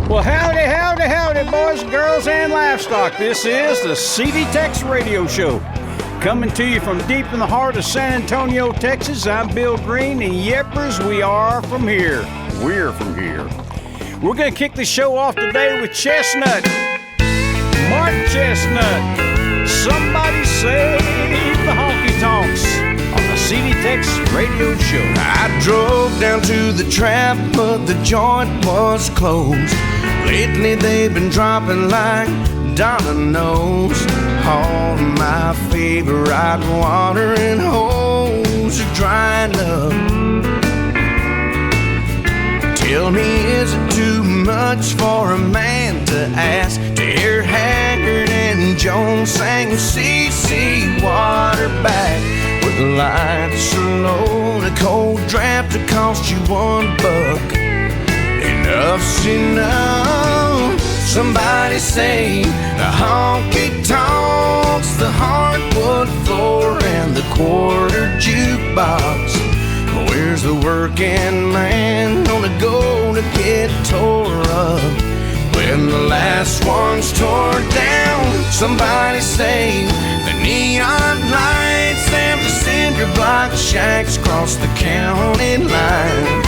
Well, howdy, howdy, howdy, boys, girls, and livestock. This is the CD Tex radio show. Coming to you from deep in the heart of San Antonio, Texas. I'm Bill Green, and yeppers, we are from here. We're from here. We're going to kick the show off today with Chestnut. Mark Chestnut. Somebody save the honky tonks on the CD Tex radio show. I drove down to the trap, but the joint was closed. Lately they've been dropping like dominoes. All my favorite watering holes are drying up. Tell me, is it too much for a man to ask to hear Haggard and Jones sing CC Waterback? With the lights so low, a cold draft to cost you $1. Enough's enough. Somebody say the honky tonks, the hardwood floor, and the quarter jukebox. Where's the working man gonna go to get tore up when the last one's tore down? Somebody say the neon lights and the cinder block shacks cross the county line.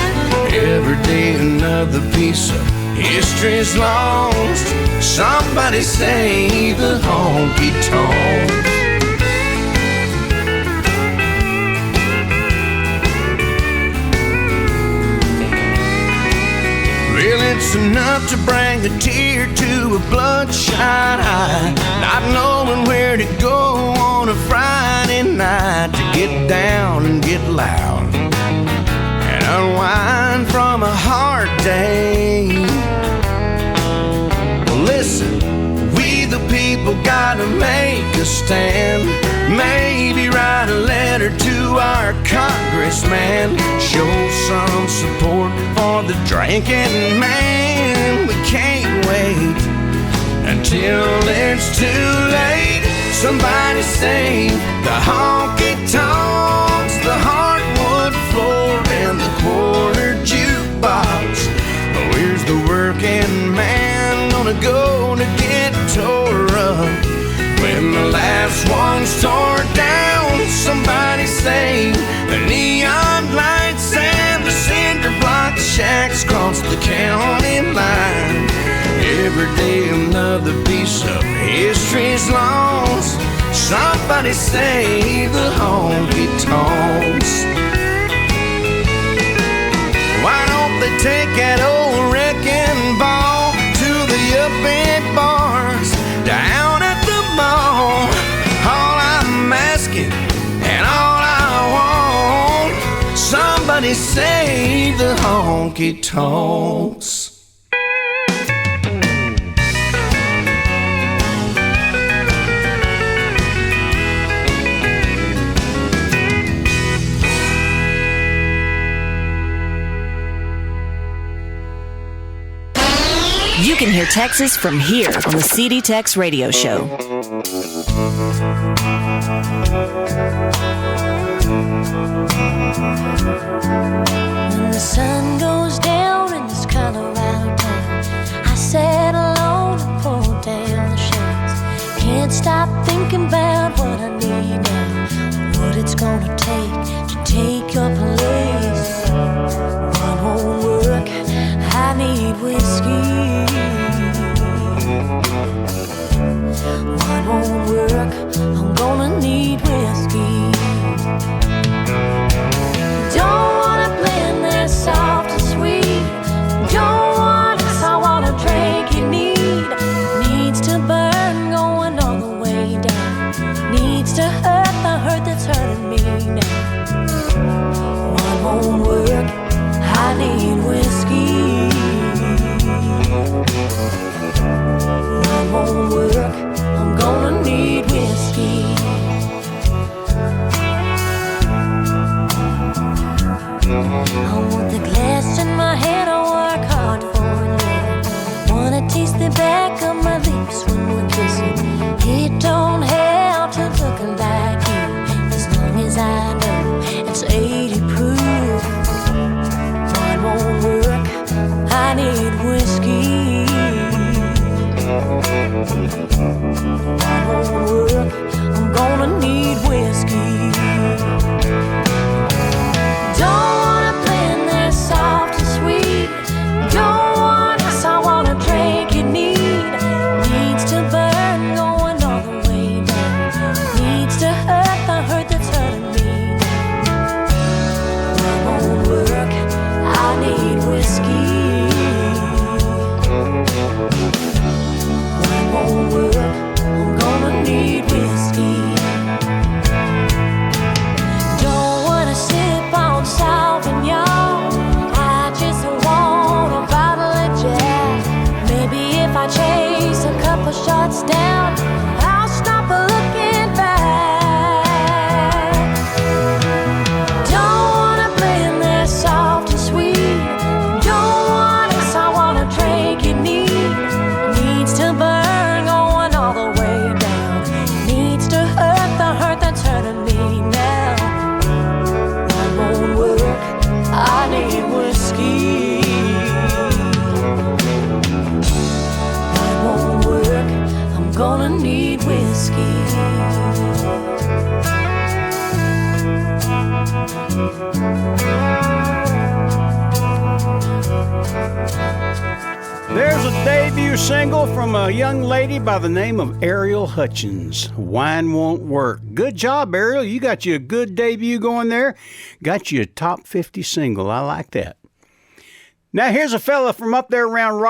Every day another piece of history's lost. Somebody say the honky tonks. Well, it's enough to bring a tear to a bloodshot eye, not knowing where to go on a Friday night to get down and get loud and unwind from a hard day. Listen, we the people gotta make a stand. Maybe write a letter to our congressman. Show some support for the drinking man. We can't wait until it's too late. Somebody say the honky tonks, the hardwood floor, and the quarter jukebox. Where's the working man gonna go to get tore up when the last one's tore down? Somebody say the neon lights and the cinder block shacks cross the county line. Every day another piece of history's lost. Somebody say the honky tonks. Why don't they take that old wrecking ball to the upbeat bars down at the mall? All I'm asking and all I want, somebody say the honky tonks. You can hear Texas from here on the CD Tex radio show. When the sun goes down and it's kind of out of town, I sat alone and pulled down the shades. Can't stop thinking about what I need now, what it's gonna take to take your place. One won't work, I need whiskey. One won't work, I'm gonna need whiskey. Don't wanna blend this soft and sweet. Don't want this, I want a drink you need. Needs to burn going all the way down. Needs to hurt the hurt that's hurting me now. One won't work, I need whiskey. One won't work, I'm gonna need whiskey. I want the glass in my hand, I work hard for it. Wanna taste the back of my lips when we're kissing. It don't have to look like you, as long as I know it's 80 proof. One won't work, I need whiskey. won't work. I'm gonna need whiskey. Don't wanna blend this soft and sweet. Don't want us, I want a drink you need. Needs to burn, going all the way down. Needs to hurt the hurt that's hurting me. That won't work, I need whiskey. That won't work, I'm gonna need whiskey. Don't wanna sip on Sauvignon, I just want a bottle of Jack. Maybe if I chase a couple shots down, I'll stop looking back. Don't wanna blend this soft and sweet. Don't want us, I want a drink you need. Needs to burn, going all the way down. Needs to hurt the hurt that's hurting me now. That won't work, I need whiskey. That won't work, I'm gonna need whiskey. There's a debut single from a young lady by the name of Ariel Hutchins. Wine Won't Work. Good job, Ariel. You got you a good debut going there. Got you a top 50 single. I like that. Now here's a fella from up there around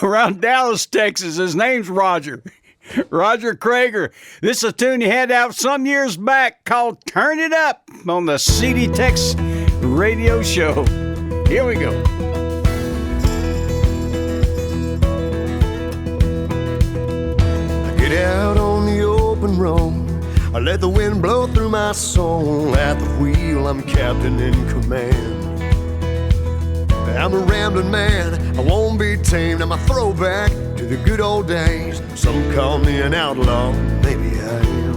around Dallas, Texas. His name's Roger. Roger Krager. This is a tune he had out some years back called Turn It Up on the CD Tex radio show. Here we go. Get out on the open road. I let the wind blow through my soul. At the wheel, I'm captain in command. I'm a rambling man, I won't be tamed. I'm a throwback to the good old days. Some call me an outlaw, maybe I am.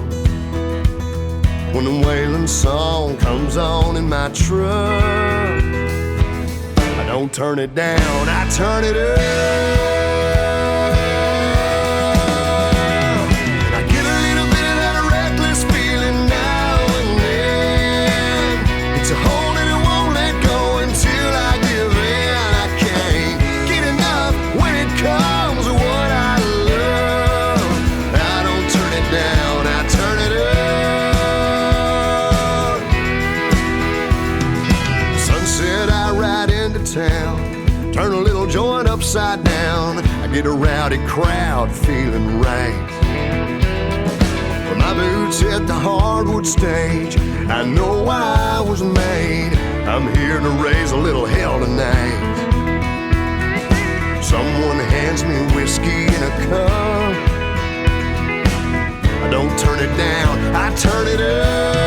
When the wailing song comes on in my truck, I don't turn it down, I turn it up. Turn a little joint upside down. I get a rowdy crowd feeling right. When my boots hit the hardwood stage, I know I was made. I'm here to raise a little hell tonight. Someone hands me whiskey in a cup. I don't turn it down, I turn it up.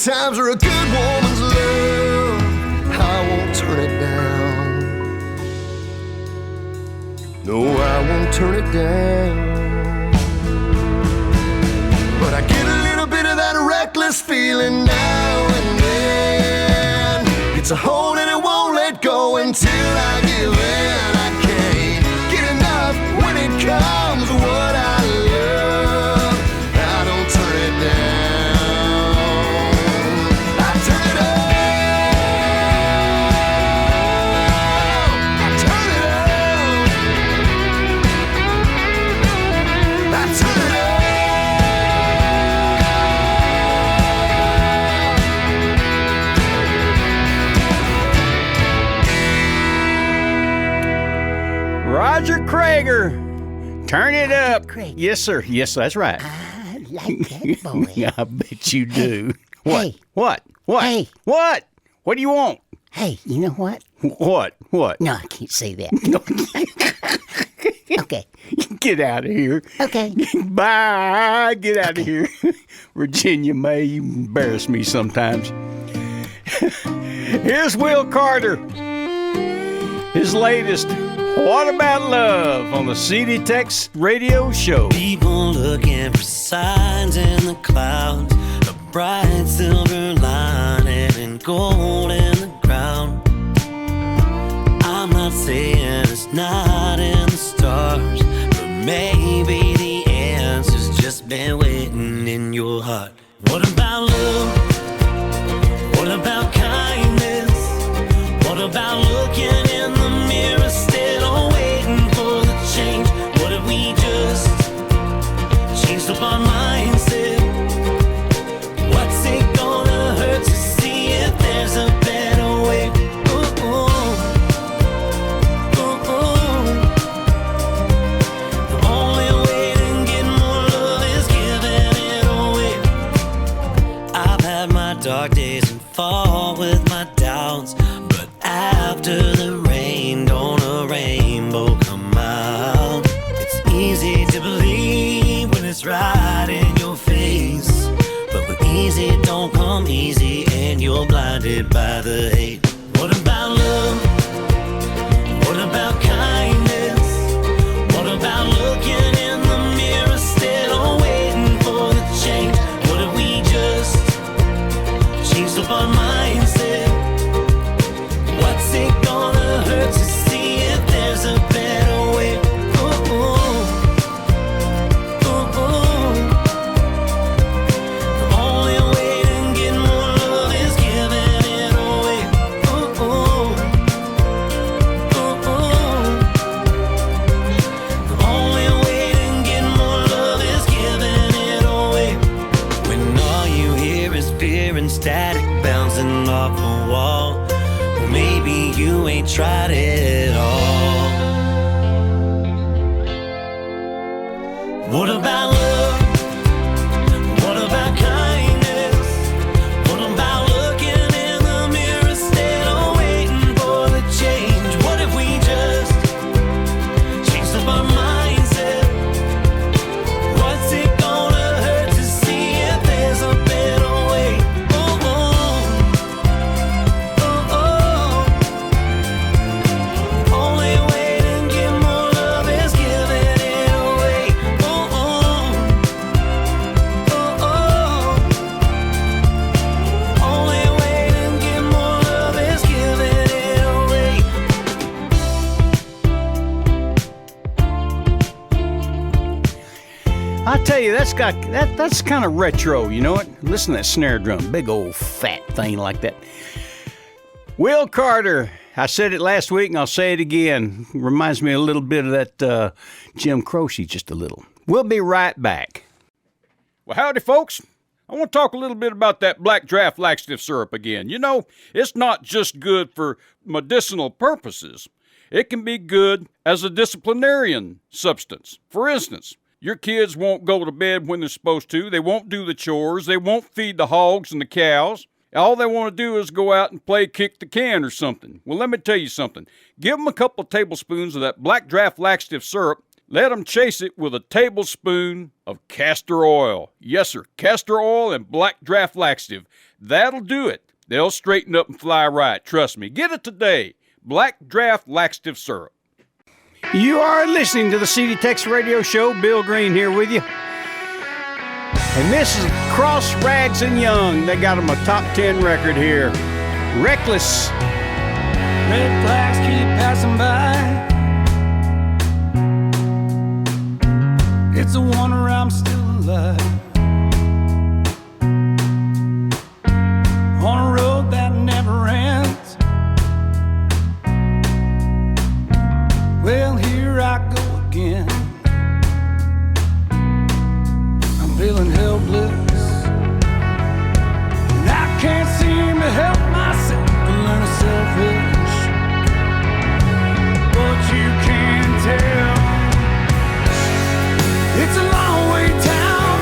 Times are a good woman's love. I won't turn it down. No, I won't turn it down. But I get a little bit of that reckless feeling now and then. It's a hold and it won't let go until I give in. I can't get enough when it comes to what I love. I don't turn it down. Roger Krager, turn it up. Yes, sir. Yes, that's right. like that boy. I bet you do. What? Hey. What? Hey. What? What do you want? Hey, you know what? What? No, I can't say that. Okay. Get out of here. Okay. Bye. Get out of here. Virginia May, you embarrass me sometimes. Here's Will Carter. His latest, What About Love, on the CD Tex radio show. People looking for signs in the clouds, a bright silver lining and gold in the ground. I'm not saying it's not in the stars, but maybe the answer's just been waiting in your heart. What about love? What about kindness? What about looking in the mirror still waiting for the change? What if we just changed up our mindset? What's it gonna hurt to see if there's a better way? Ooh, ooh. Ooh, ooh. The only way to get more love is giving it away. I've had my dark days and fall with my doubts, but after the rain, don't a rainbow come out? It's easy to believe when it's right in your face, but when easy don't come easy and you're blinded by the hate. What about love? What about kindness? What about looking in the mirror still waiting for the change? What if we just changed up our mindset? What's it gonna hurt to see if there's a better way? Ooh, ooh. Ooh, ooh. The only way to get more love is giving it away. Ooh, ooh. Ooh, ooh. The only way to get more love is giving it away. When all you hear is fear and static bouncing off a wall, well, maybe you ain't tried it all. What about love? What about kindness? What about looking in the mirror still waiting for the change? What if we just changed up our mindset? What's it gonna hurt to see if there's a better way? Ooh, ooh. Ooh, ooh. The only way to get more love is giving it away. Ooh, ooh. Ooh, ooh. The only way to get more love is giving it away. I tell you, that's kind of retro, you know what? Listen to that snare drum, big old fat thing like that. Will Carter, I said it last week and I'll say it again. Reminds me a little bit of that Jim Croce, just a little. We'll be right back. Well, howdy, folks. I want to talk a little bit about that black draft laxative syrup again. You know, it's not just good for medicinal purposes. It can be good as a disciplinarian substance. For instance, your kids won't go to bed when they're supposed to. They won't do the chores. They won't feed the hogs and the cows. All they want to do is go out and play kick the can or something. Well, let me tell you something. Give them a couple of tablespoons of that black draft laxative syrup. Let them chase it with a tablespoon of castor oil. Yes, sir, castor oil and black draft laxative. That'll do it. They'll straighten up and fly right. Trust me. Get it today. Black draft laxative syrup. You are listening to the CD Tex radio show. Bill Green here with you. And this is Cross, Rags, and Young. They got them a top 10 record here. Reckless. Red flags keep passing by. It's a wonder I'm still alive. On a road that never ends. Well, here I go again. I'm feeling helpless, and I can't seem to help myself. A little selfish, but you can tell it's a long way down.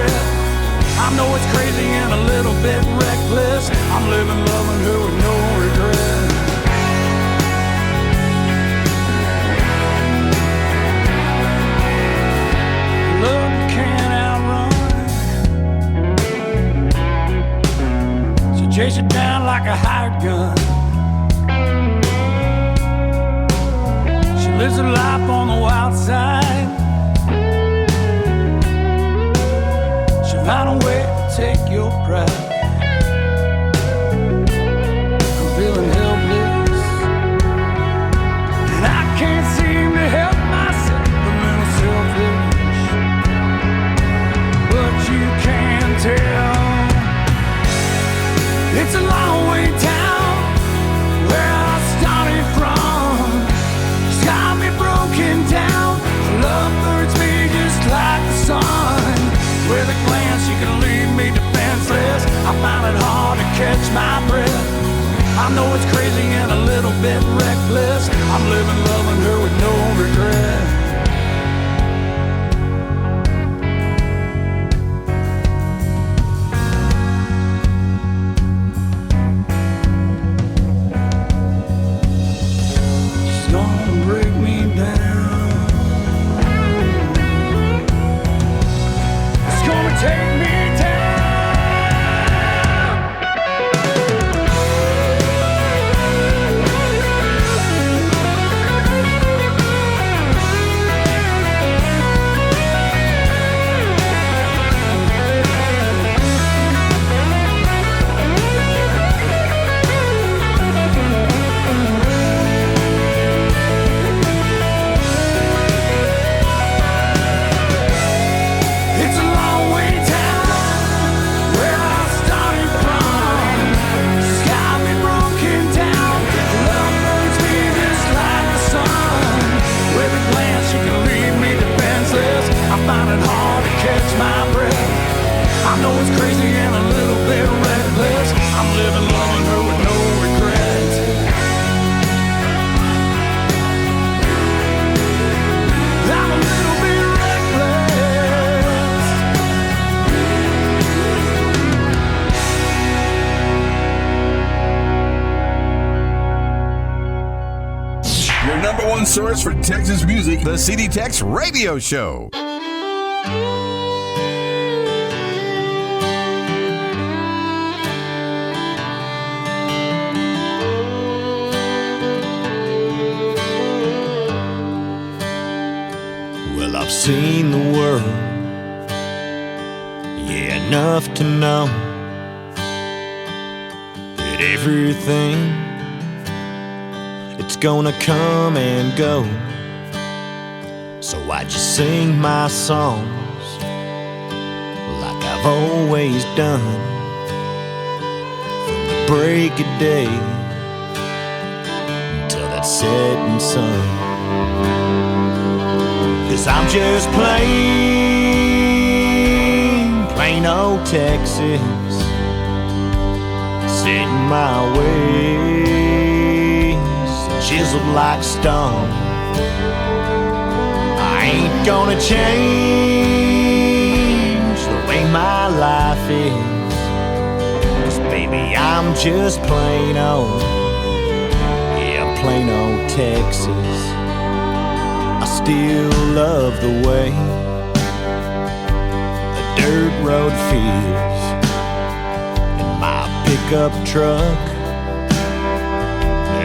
breath. I know it's crazy and a little bit reckless. I'm living, loving her with no regret. Love you can't outrun, so chase it down like a hired gun. She lives her life on the wild side. She'll find a way to take your pride. I'm feeling helpless, and I can't seem to help myself. I'm a little selfish, but you can tell it's a long way down where I started from. She's got me broken down. Love burns me just like the sun. With a glance, she can leave me defenseless. I find it hard to catch my breath. I know it's crazy and a little bit reckless. I'm living, loving her with no regret. She's gonna break me down. It's gonna take me down. It's a long way down where I started from. She's got me broken down. Love burns me just like the sun. With a glance, she can leave me defenseless. I find it hard to catch my breath. I know it's crazy and a little bit reckless. I'm living, loving her with no regrets. I'm a little bit reckless. Your number one source for Texas music, the CD Tex Radio Show. Well, I've seen the world, yeah, enough to know that everything, it's gonna come and go. So I just sing my songs like I've always done, from the break of day until that setting sun. 'Cause I'm just plain old Texas, set in my ways, chiseled like stone. I ain't gonna change the way my life is, 'cause baby, I'm just plain old, yeah, plain old Texas. I still love the way the dirt road feels in my pickup truck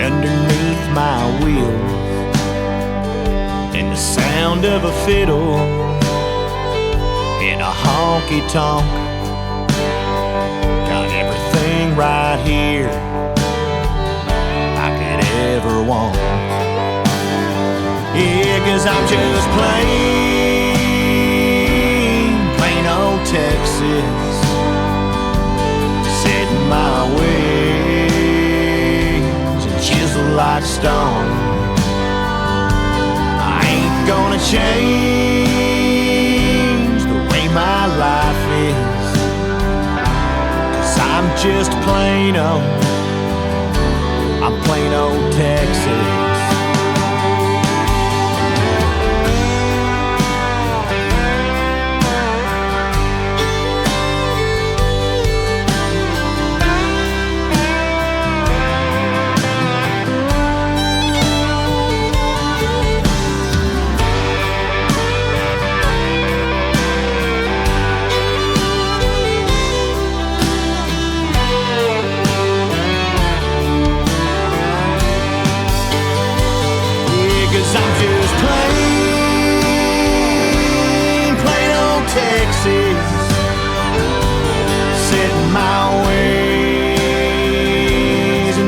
underneath my wheels, and the sound of a fiddle in a honky-tonk. Got everything right here I could ever want. Yeah, 'cause I'm just plain old Texas, set in my ways and chiseled like stone. I ain't gonna change the way my life is, 'cause I'm just plain old, I'm plain old Texas.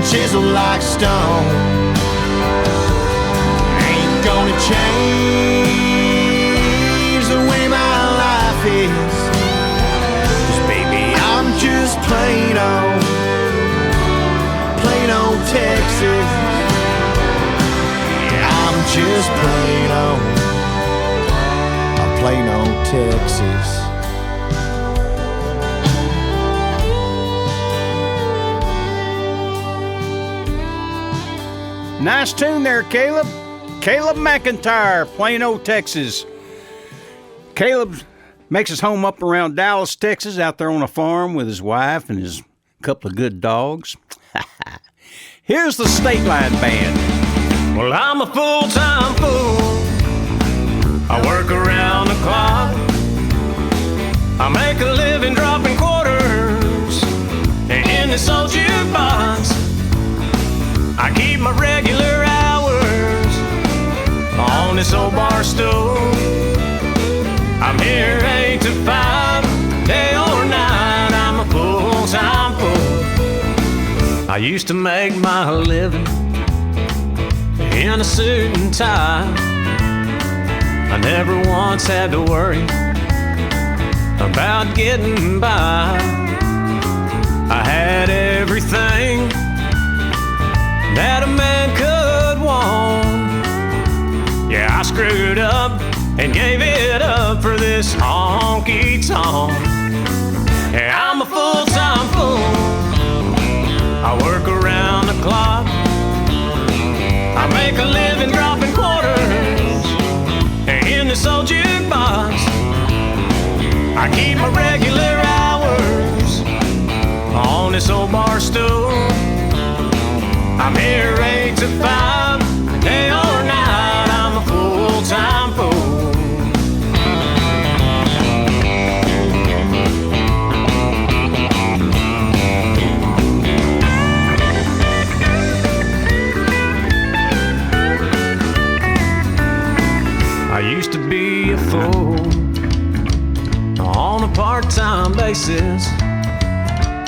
chiseled like stone. Ain't gonna change the way my life is, 'cause baby, I'm just plain old Texas. Yeah, I'm just plain old Texas. Nice tune there, Caleb. Caleb McIntyre, Plain Old Texas. Caleb makes his home up around Dallas, Texas, out there on a farm with his wife and his couple of good dogs. Here's the State Line Band. Well, I'm a full-time fool. I work around the clock. I make a living dropping quarters in this old jukebox. I keep my regular hours on this old bar stool. I'm here 8 to 5, day or night. I'm a full-time fool. I used to make my living in a suit and tie. I never once had to worry about getting by. I had everything that a man could want. Yeah, I screwed up and gave it up for this honky-tonk. Yeah, I'm a full-time fool. I work around the clock. I make a living dropping quarters in this old jukebox. I keep my regular hours on this old bar stool. I'm here 8 to 5, day or night. I'm a full-time fool. I used to be a fool on a part-time basis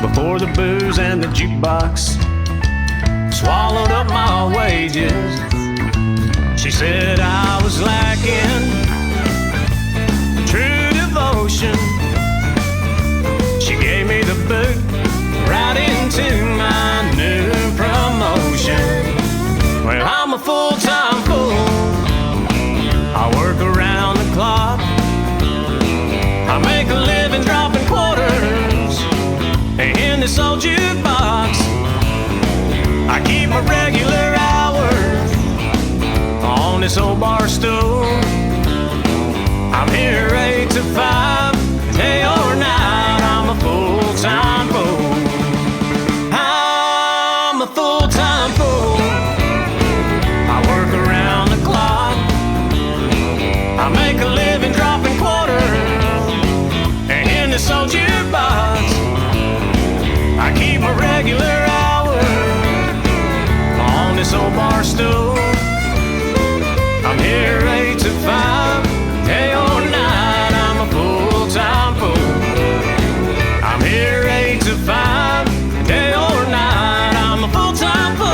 before the booze and the jukebox swallowed up my wages. She said I was lacking true devotion. She gave me the boot right into my new promotion. Well, I'm a full-time fool. I work around the clock. I make a living dropping quarters in this old jukebox. I keep my regular hours on this old bar stool. I'm here 8 to 5, day or night. I'm a full-time fool. I'm a full-time fool. I work around the clock. I make a living dropping quarters in this old jukebox. I keep my regular on this old bar stool. I'm here 8 to 5, day or night. I'm a full-time fool. I'm here 8 to 5, day or night. I'm a full-time fool.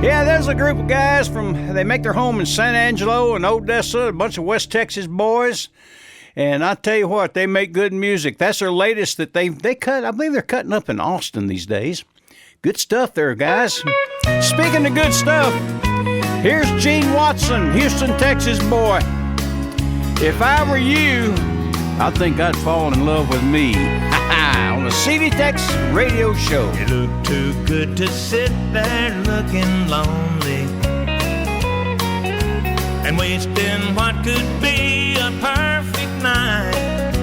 Yeah, there's a group of guys they make their home in San Angelo and Odessa, a bunch of West Texas boys. And I tell you what, they make good music. That's their latest that they cut. I believe they're cutting up in Austin these days. Good stuff there, guys. Speaking of good stuff, here's Gene Watson, Houston, Texas boy. If I were you, I think I'd fall in love with me. On the CD Tex radio show. You look too good to sit there looking lonely and wasting what could be a perfect night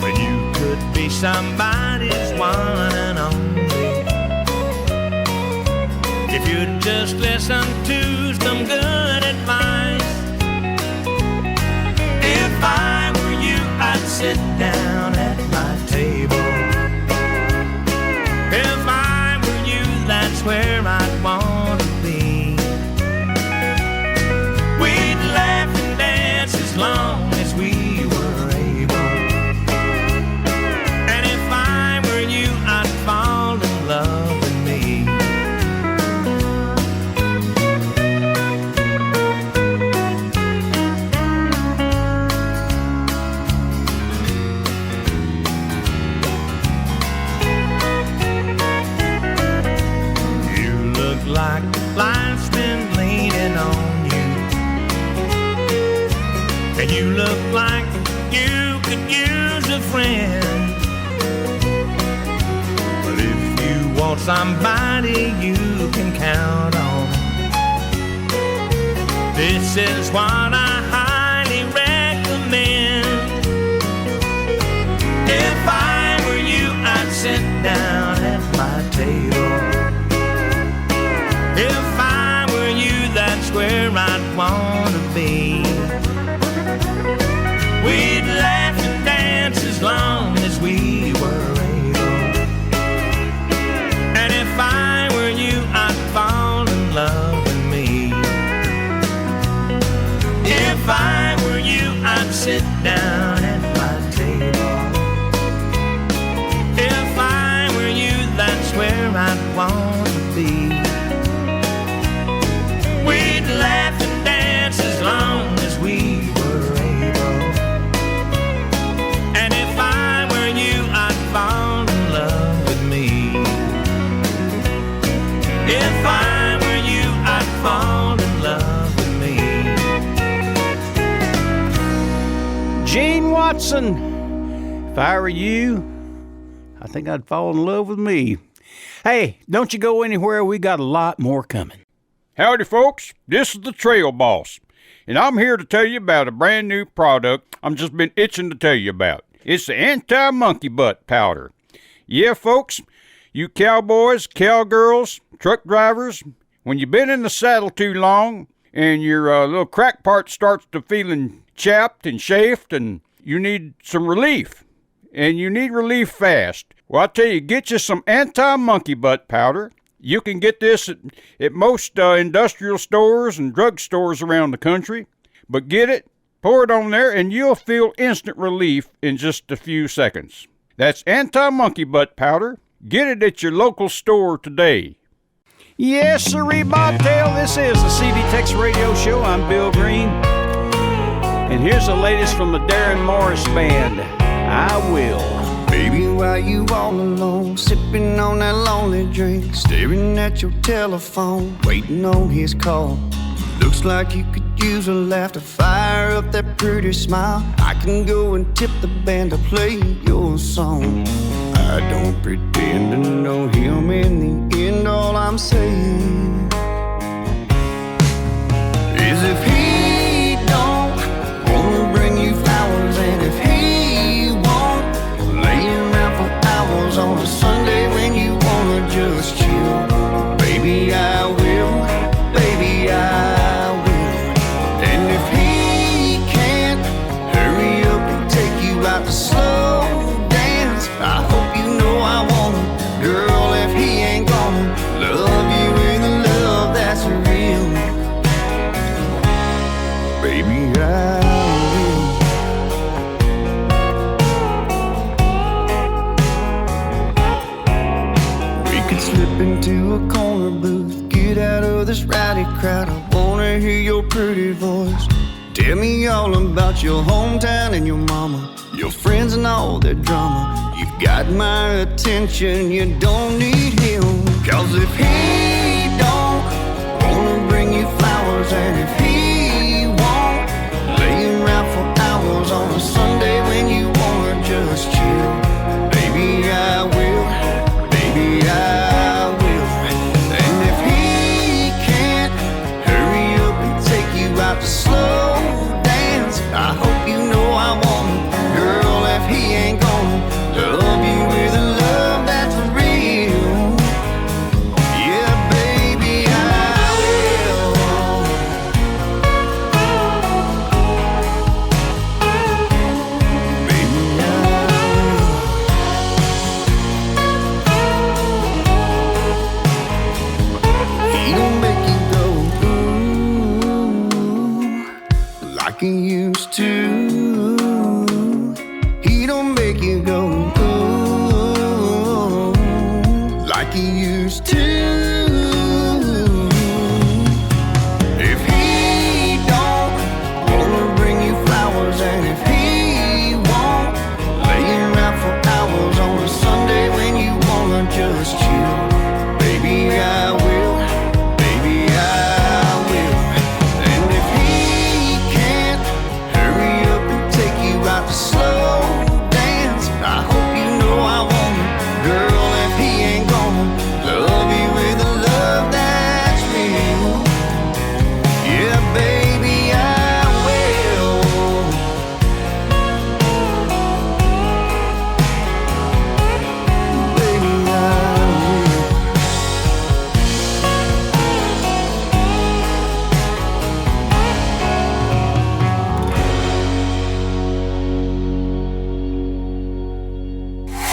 when you could be somebody's one and only. If you'd just listen to some good advice. If I were you, I'd sit down at my table. If I were you, that's where I'd want to be. We'd laugh and dance as long as we were able. and you look like you could use a friend. But if you want somebody you can count on, this is what I highly recommend. If I were you, I'd sit down at my table. If I were you, that's where I'd want to be. We'd laugh and dance as long as we were able. And if I were you, I'd fall in love with me. If I were you, I'd sit down at my table. If I were you, that's where I'd want to be. We'd laugh and dance as long as we were able. And if I were you, I'd fall in love with me. If I were you, I'd fall in love with me. Gene Watson, if I were you, I think I'd fall in love with me. Hey, don't you go anywhere. We got a lot more coming. Howdy, folks. This is the Trail Boss, and I'm here to tell you about a brand new product I'm just been itching to tell you about. It's the anti-monkey butt powder. Yeah, folks, you cowboys, cowgirls, truck drivers, when you've been in the saddle too long and your little crack part starts to feeling chapped and chafed and you need some relief, and you need relief fast, well, I tell you, get you some anti-monkey butt powder. You can get this at most industrial stores and drug stores around the country. But get it, pour it on there, and you'll feel instant relief in just a few seconds. That's anti-monkey butt powder. Get it at your local store today. Yes, sirree, bobtail, this is the CD Tex Radio Show. I'm Bill Green. And here's the latest from the Darren Morris Band, I Will. Baby, why you all alone, sipping on that lonely drink, staring at your telephone, waiting on his call? Looks like you could use a laugh to fire up that pretty smile. I can go and tip the band to play your song. I don't pretend to know him in the end. All I'm saying is if he don't wanna bring you flowers, and if he won't lay around for hours on a Sunday when you wanna just chill, baby, I will, baby, I will. And if he can't hurry up and take you out to slow dance, I hope you know I want him, girl. If he ain't gonna love you with a love that's real, baby, I will. We could slip into a corner booth, get out of this rowdy crowd. I wanna hear your pretty voice. Tell me all about your hometown and your mama, your friends and all their drama. You've got my attention, you don't need him. Cause if he don't wanna bring you flowers, and if he won't lay around for hours on a Sunday when you wanna just chill, baby, I will, baby, I will. And if he can't hurry up and take you out to slow dance, I hope you know I want him, girl. If he ain't gonna love you with a love that's real, yeah, baby, I will, baby, I will. He don't make you go ooh like he used to. He don't make you go ooh like he used to. If he don't wanna bring you flowers, and if he won't lay around for hours on a Sunday when you wanna just chill, baby, I will, baby, I will. And if he can't hurry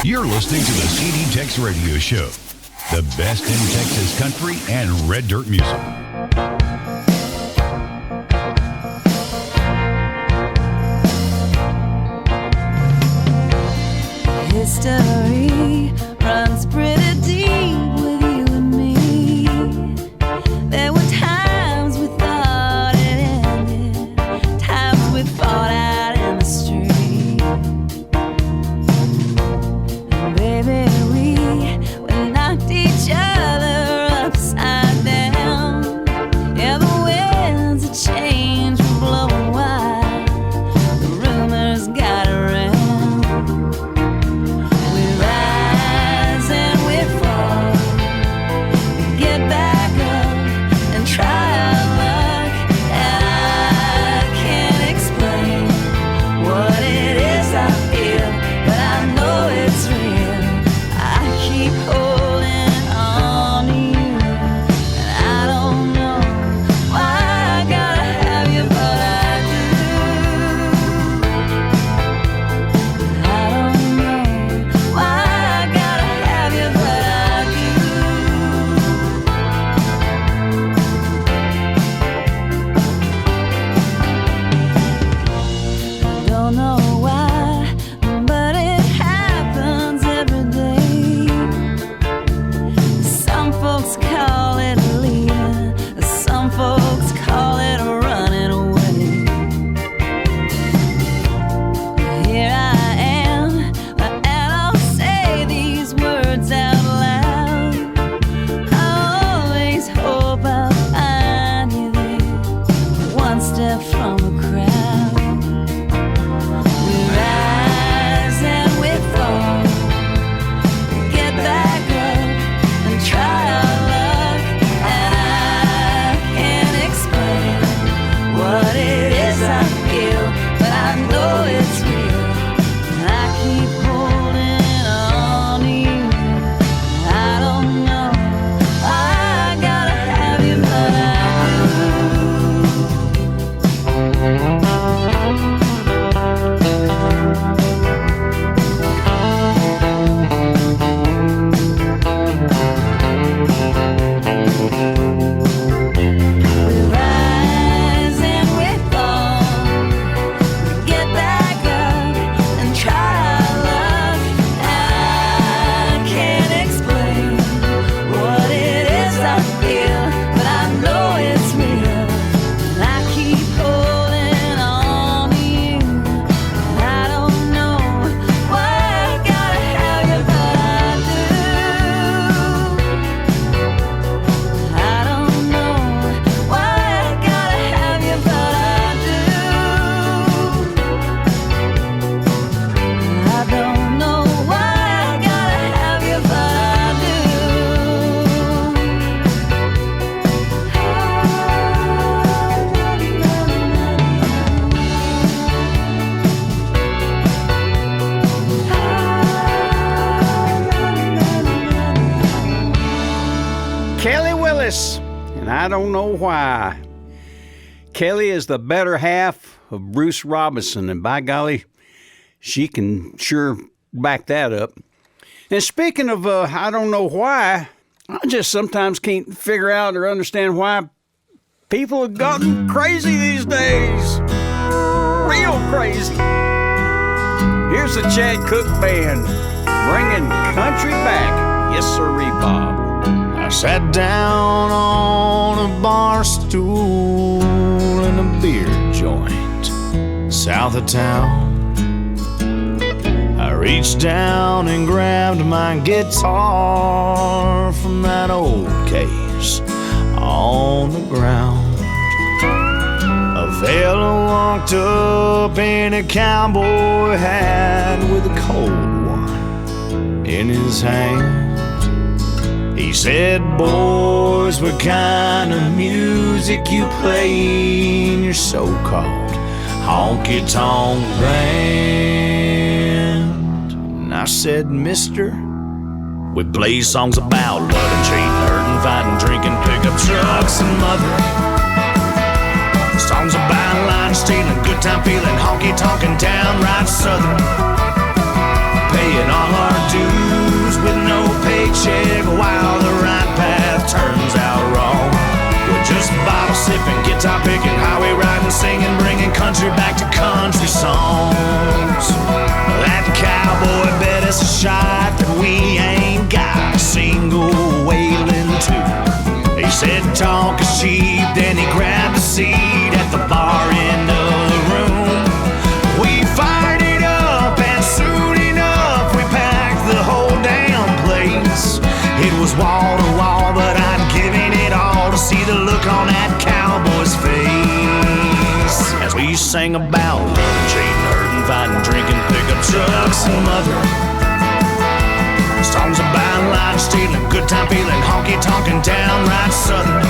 You're listening to the CD Tex Radio Show, the best in Texas country and red dirt music. History runs pretty deep with you and me. There were times we thought it ended, times we fought out in the street. And baby, we knocked each other upside down. Yeah, the winds of change were blowing wild. The rumors got around. And I don't know why. Kelly is the better half of Bruce Robinson, and by golly, she can sure back that up. And speaking of I don't know why, I just sometimes can't figure out or understand why people have gotten crazy these days. Real crazy. Here's the Chad Cook Band bringing country back. Yes, sirree, Bob. I sat down on a bar stool in a beer joint south of town. I reached down and grabbed my guitar from that old case on the ground. A fella walked up in a cowboy hat with a cold one in his hand. He said, "Boys, what kind of music you play in your so-called honky-tonk band?" And I said, "Mister, we play songs about loving, cheating, hurting, fighting, drinking, pickup trucks and mother. Songs about lying, stealing, good time feeling, honky-tonkin' downright southern. Paying all our dues picking, highway riding, singing, bringing country back to country songs. That cowboy bet us a shot that we ain't got a single wailing to. He said talk is cheap, then he grabbed a seat at the bar end of the room. We fired it up and soon enough we packed the whole damn place. It was wall to wall, but I'd given it all to see the look on that cowboy's face. As we sang about loving, cheating, hurting, fighting, drinking, pickup trucks and mother. Songs about lying, stealing, good time feeling, honky tonkin', downright southern.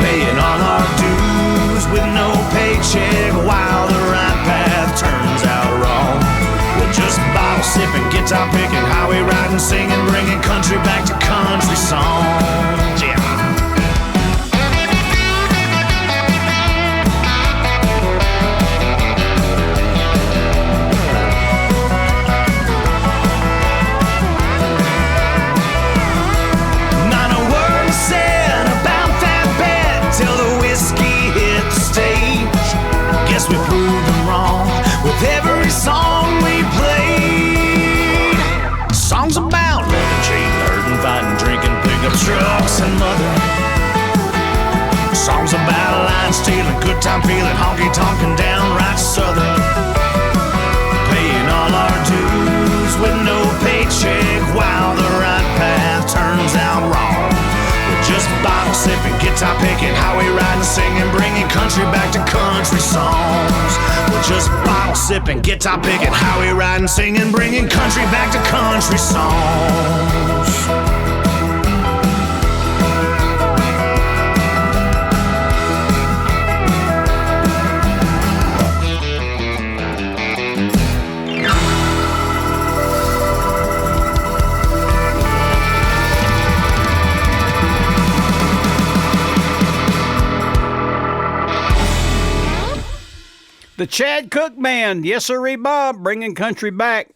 Paying all our dues with no paycheck while the right path turns out wrong. We're just bottle sipping, guitar picking, highway riding, singing, bringing country back to country songs. Yeah. We proved them wrong with every song we played. Songs about living, cheating, hurting, fighting, drinking, pickup trucks and mother. Songs about lying, stealing, good time feeling, honky tonkin', downright southern. Paying all our dues with no paycheck while the right path turns out wrong. Just bottle sipping, guitar picking, highway riding, singing, bringing country back to country songs. We're just bottle sipping, guitar picking, highway riding, singing, bringing country back to country songs. The Chad Cook Band, yes sirree Bob, bringing country back.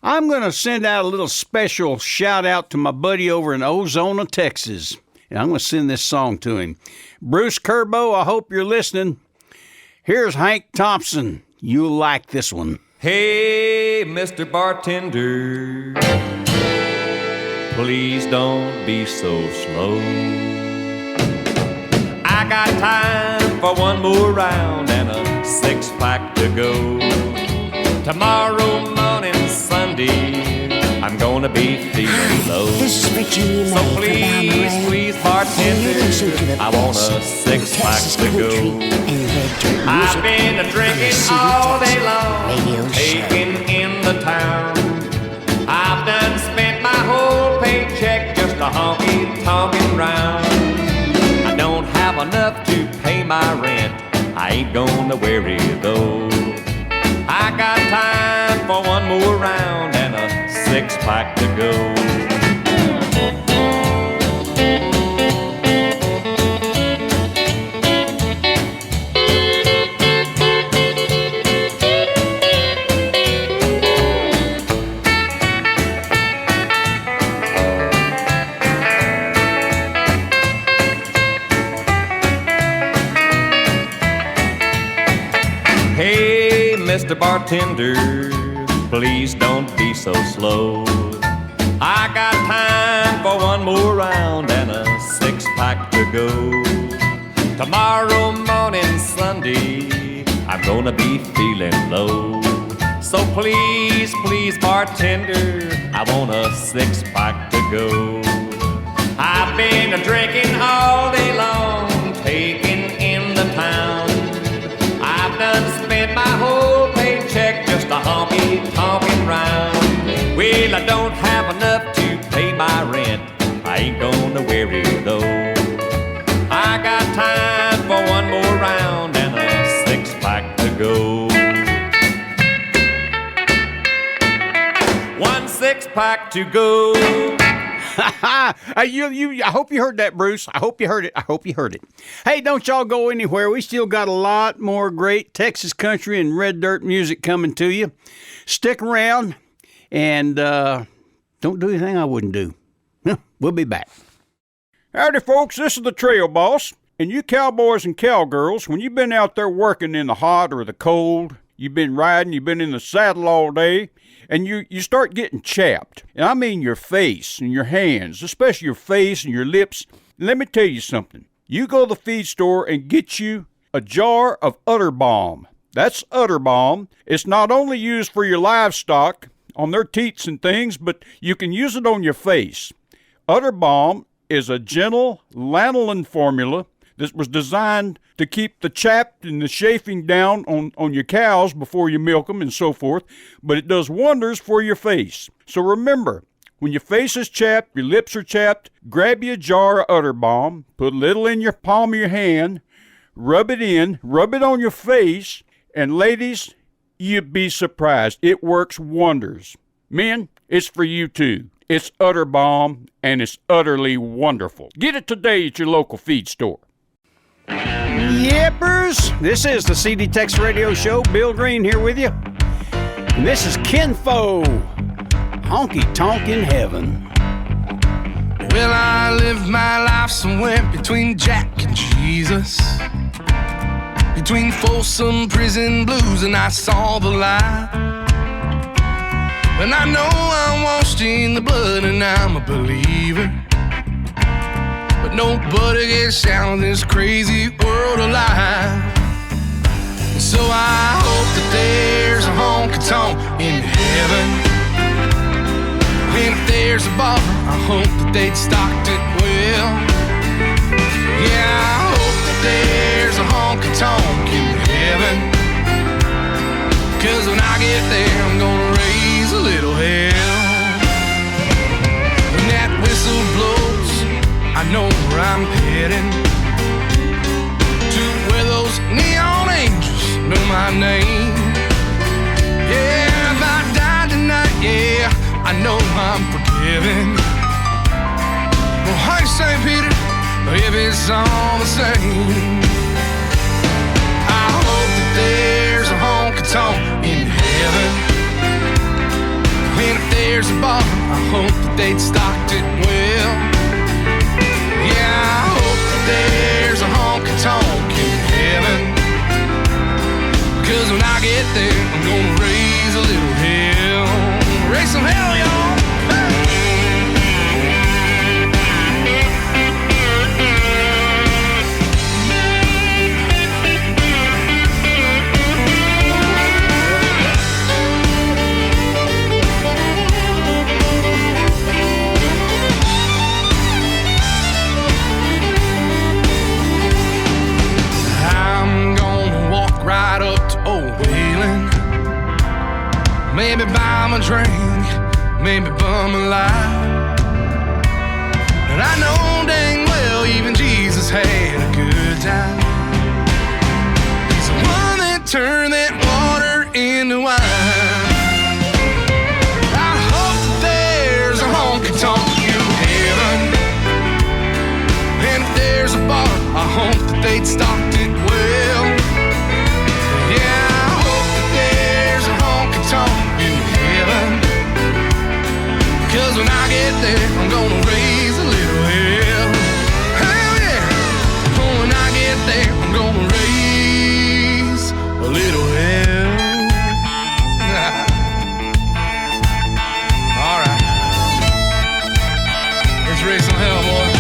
I'm going to send out a little special shout out to my buddy over in Ozona, Texas. And I'm going to send this song to him. Bruce Kerbo, I hope you're listening. Here's Hank Thompson. You'll like this one. Hey, Mr. Bartender, please don't be so slow. I got time for one more round and a six-pack to go. Tomorrow morning, Sunday, I'm gonna be feeling low. This is Richie So please, bartender, I want a six-pack to go. I've been drinking all day long, taking in the town. I've done spent my whole paycheck just a honky-tonkin' round. I don't have enough to pay my rent, I ain't gonna worry though. I got time for one more round and a six-pack to go. Mr. Bartender, please don't be so slow. I got time for one more round and a six-pack to go. Tomorrow morning, Sunday, I'm gonna be feeling low. So please, bartender, I want a six-pack to go. I've been drinking all day long, taking in the town. I've done spent my whole paycheck just a honky-tonkin' round. Well, I don't have enough to pay my rent, I ain't gonna worry though. I got time for one more round and a six-pack to go. One six-pack to go. I hope you heard that, Bruce. I hope you heard it. Hey, don't y'all go anywhere. We still got a lot more great Texas country and red dirt music coming to you. Stick around and don't do anything I wouldn't do. We'll be back. Howdy, folks. This is the Trail Boss. And you cowboys and cowgirls, when you've been out there working in the hot or the cold, you've been riding, you've been in the saddle all day, and you start getting chapped. And I mean your face and your hands, especially your face and your lips. Let me tell you something. You go to the feed store and get you a jar of Udder Balm. That's Udder Balm. It's not only used for your livestock on their teats and things, but you can use it on your face. Udder Balm is a gentle lanolin formula that was designed to keep the chapped and the chafing down on your cows before you milk them and so forth, but it does wonders for your face. So remember, when your face is chapped, your lips are chapped, grab you a jar of Udder Balm, put a little in your palm of your hand, rub it on your face, and ladies, you'd be surprised. It works wonders. Men, it's for you too. It's Udder Balm, and it's utterly wonderful. Get it today at your local feed store. Yippers! This is the CD Tex Radio Show. Bill Green here with you. And this is Kinfo. Honky Tonk in Heaven. Well, I lived my life somewhere between Jack and Jesus, between Folsom Prison Blues, and I saw the light. And I know I'm washed in the blood and I'm a believer, but nobody gets out of this crazy world alive. And so I hope that there's a honky-tonk in heaven. And if there's a bar, I hope that they'd stocked it well. Yeah, I hope that there's a honky-tonk in heaven, 'cause when I get there, I'm gonna raise a little hell. When that whistle blows, I know where I'm heading, to where those neon angels know my name. Yeah, if I die tonight, yeah, I know I'm forgiven. Well, hey, St. Peter, if it's all the same, I hope that there's a honky-tonk in heaven. And if there's a bar, I hope that they'd stocked it well. Yeah, I hope that there's a honky-tonk in heaven, 'cause when I get there, I'm gonna raise a little hell. Raise some hell, y'all! Maybe buy him a drink, maybe bum a lie. But I know dang well even Jesus had a good time. He's the one that turned that water into wine. I hope that there's a honky-tonk in heaven, and if there's a bar, I hope that they'd stocked it well. Yeah, I hope that there's a honky-tonk in heaven, 'cause when I get there, I'm gonna raise a little hell. Hell yeah! Oh, when I get there, I'm gonna raise a little hell. All right, let's raise some hell, boys.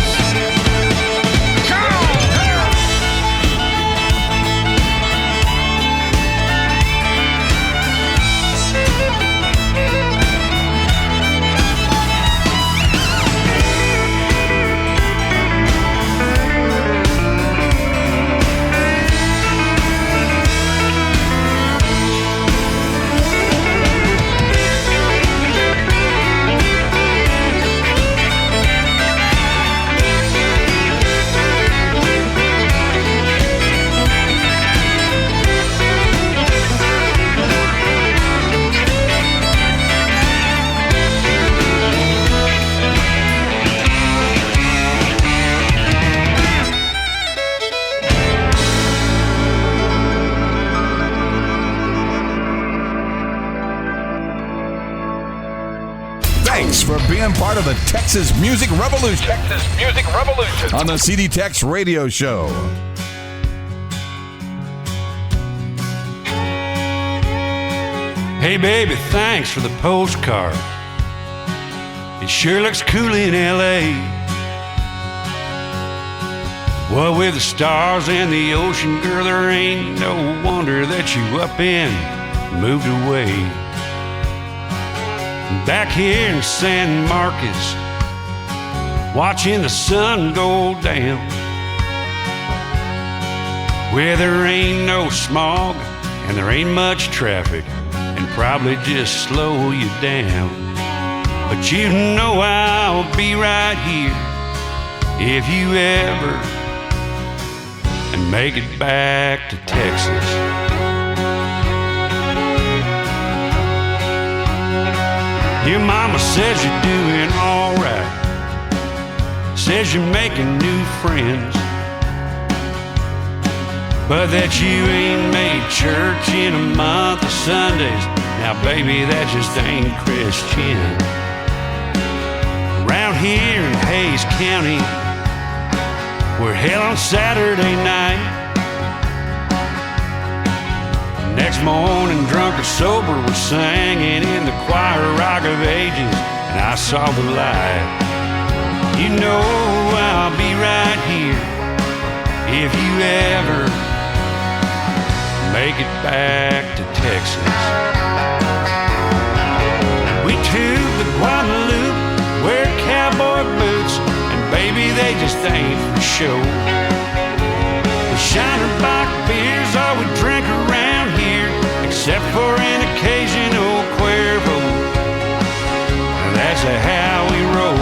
Thanks for being part of the Texas Music Revolution. Texas Music Revolution. On the CD Tex Radio Show. Hey baby, thanks for the postcard. It sure looks cool in LA. Well, with the stars and the ocean, girl, there ain't no wonder that you up and moved away. Back here in San Marcos, watching the sun go down, where there ain't no smog and there ain't much traffic, and probably just slow you down. But you know I'll be right here if you ever and make it back to Texas. Your mama says you're doing all right, says you're making new friends, but that you ain't made church in a month of Sundays. Now baby, that just ain't Christian. Around here in Hayes County, we're hell on Saturday night. Next morning, drunk or sober, we're singing in the choir Rock of Ages, and I saw the light. You know I'll be right here if you ever make it back to Texas. We took the Guadalupe, wear cowboy boots, and baby, they just ain't for show. The Shiner Bock beers all we drink around here, except for an occasional Cuervo. And that's how we roll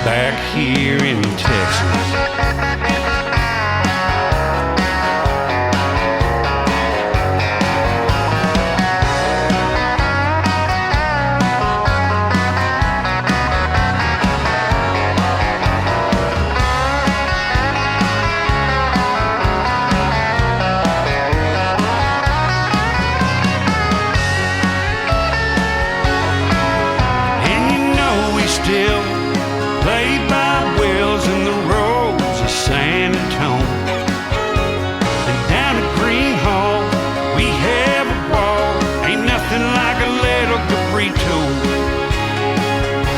back here in Texas. Still play by wells in the roads of San Antonio. And down at Green Hall, we have a ball. Ain't nothing like a little cabrito.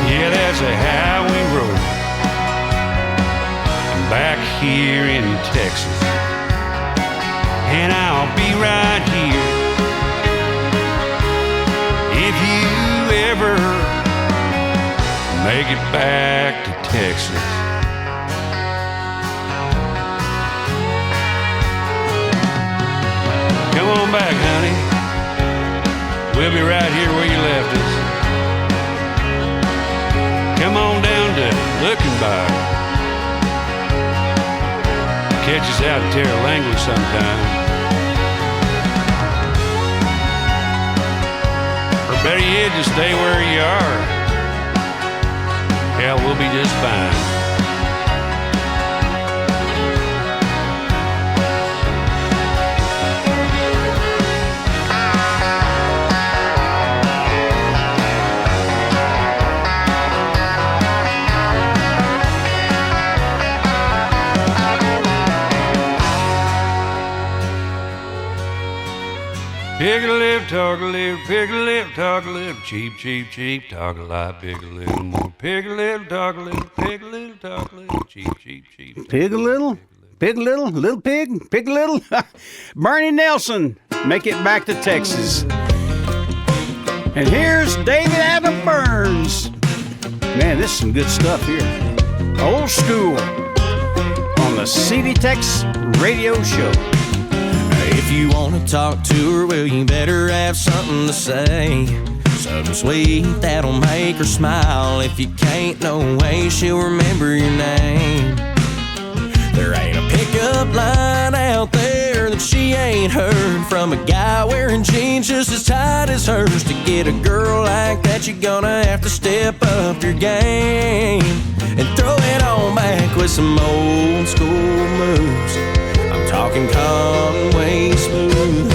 Yeah, that's how we roll back here in Texas. And I'll be right here if you ever make it back to Texas. Come on back, honey. We'll be right here where you left us. Come on down to Looking Bar. Catch us out at Terra Langley sometime. Or better yet, just stay where you are. Hell, we'll be just fine. Pick a lip, talk a lip, pick a lip, talk a lip, cheap, cheap, cheap, talk a lot, pick a little more. Pick a little, talk a little, pick a little, talk a little, cheap, cheap, cheap. Pig a little, pig a little pig, pig a little. Bernie Nelson, make it back to Texas. And here's David Adam Burns. Man, this is some good stuff here. Old school on the CD Tex Radio Show. If you want to talk to her, well, you better have something to say. Something sweet that'll make her smile. If you can't, no way she'll remember your name. There ain't a pickup line out there that she ain't heard from a guy wearing jeans just as tight as hers. To get a girl like that, you're gonna have to step up your game and throw it on back with some old school moves. I'm talking Conway smooth.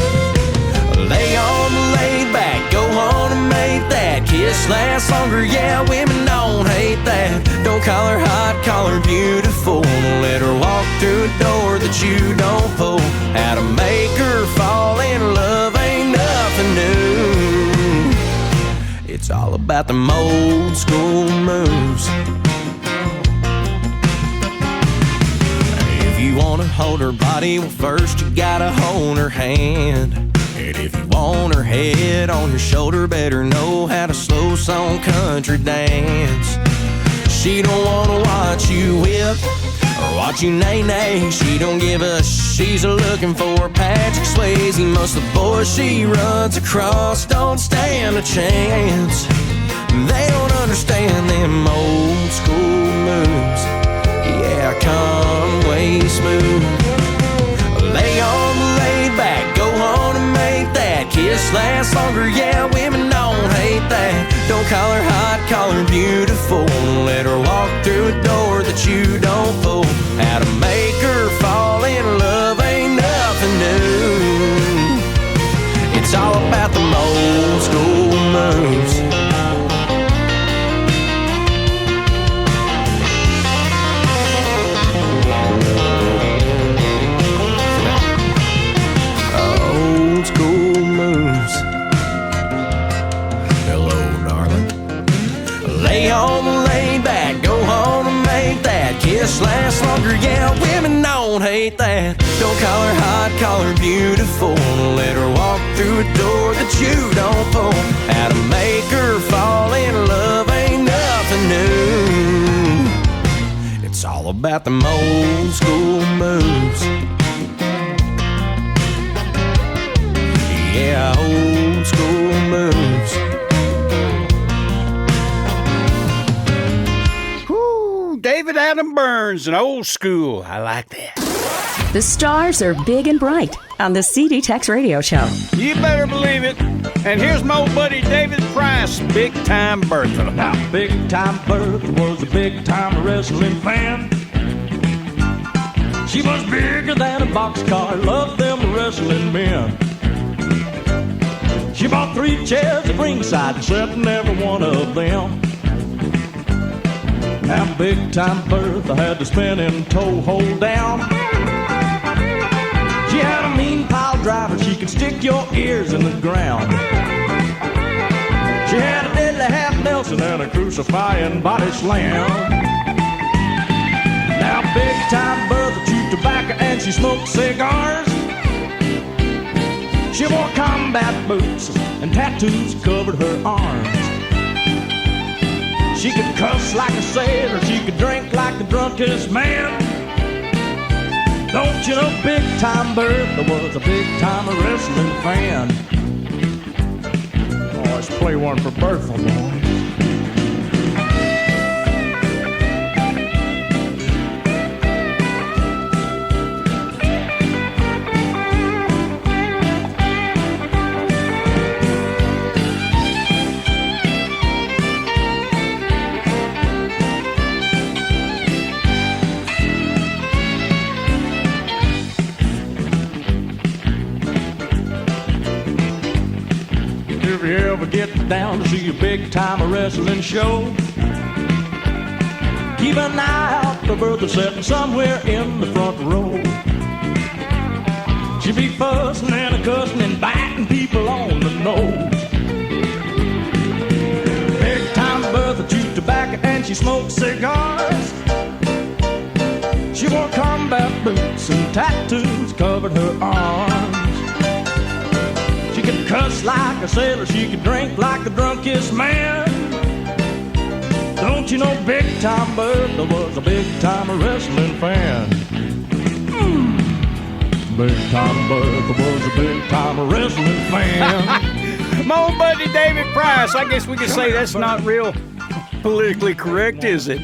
Lay on the laid back, go on and make that kiss last longer. Yeah, women don't hate that. Don't call her hot, call her beautiful. Don't let her walk through a door that you don't pull. How to make her fall in love ain't nothing new. It's all about them old school moves. If you wanna hold her body, well first you gotta hold her hand. And if you want her head on your shoulder, better know how to slow song country dance. She don't wanna watch you whip or watch you nay-nay. She don't give a she's looking for Patrick Swayze. Most of the boys she runs across don't stand a chance. They don't understand them old school moves. Yeah, Conway smooth. Lay on the laid back, go on and make that kiss last longer. Yeah, women don't hate that. Don't call her hot, call her beautiful. Let her walk through a door that you don't pull. How to make her fall in love ain't nothing new. It's all about the old school moves. Old school moves. Hello, darling. Lay on the lay back, go home and make that kiss last longer. Yeah, women don't hate that. Don't call her hot, call her beautiful. Let her walk through a door that you don't pull. How to make her fall in love ain't nothing new. It's all about them old school moves. Yeah, old school moves. Woo, David Adam Burns and Old School. I like that. The stars are big and bright on the CD Tex Radio Show. You better believe it. And here's my old buddy David Price, Big Time Bertha. Now, Big Time Bertha was a big time wrestling fan. She was bigger than a boxcar, loved them wrestling men. She bought 3 chairs at ringside and sat in every one of them. Now Big Time Bertha had to spin in tow hold down. She had a mean pile driver, she could stick your ears in the ground. She had a deadly half Nelson and a crucifying body slam. Now Big Time Bertha chewed tobacco and she smoked cigars. She wore combat boots and tattoos covered her arms. She could cuss like a sailor, she could drink like the drunkest man. Don't you know Big Time Bertha was a big time wrestling fan? Oh, let's play one for Bertha, boy. If you ever get down to see a big time wrestling show, keep an eye out for Bertha sitting somewhere in the front row. She'll be fussing and a cussing and biting people on the nose. Big time Bertha chewed tobacco and she smoked cigars. She wore combat boots and tattoos covered her arms. She could cuss like a sailor, she could drink like the drunkest man. Don't you know Big Time Bertha was a big time wrestling fan? Big Time Bertha was a big time wrestling fan. My old buddy David Price. I guess we could say that's not real politically correct, is it?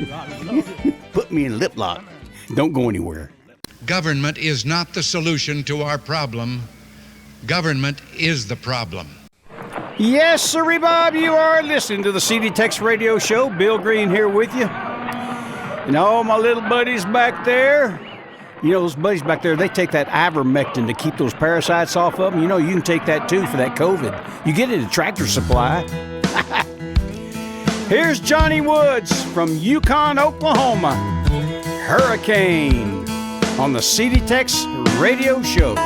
Put me in lip lock. Don't go anywhere. Government is not the solution to our problem. Government is the problem. Yes, sirree, Bob, you are listening to the CD Tex Radio Show. Bill Green here with you. And all my little buddies back there, you know, those buddies back there, they take that ivermectin to keep those parasites off of them. You know, you can take that too for that COVID. You get it at Tractor Supply. Here's Johnny Woods from Yukon, Oklahoma. Hurricane on the CD Tex Radio Show.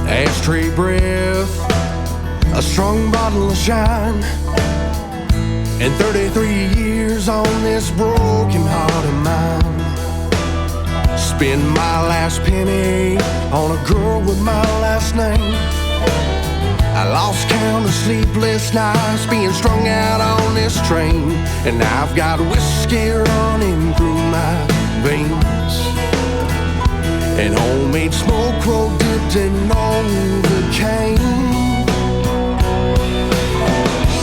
Ashtray breath, a strong bottle of shine, and 33 years on this broken heart of mine. Spend my last penny on a girl with my last name. I lost count of sleepless nights being strung out on this train, and I've got whiskey running through my veins, and homemade smoke roll dipped in Novocaine.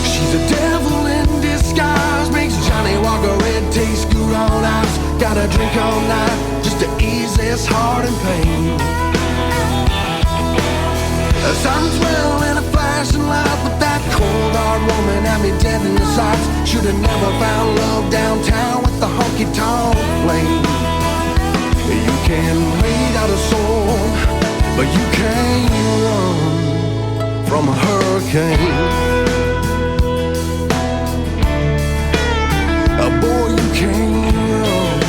She's a devil in disguise, makes Johnny Walker Red taste good on ice. Gotta drink all night just to ease this heart and pain. Sun's well in a flashing light, but that cold hard woman had me dead in the sights. Should've never found love downtown with the honky-tonk flame. You can wait out a storm, but you can't run from a hurricane. Boy, you can't run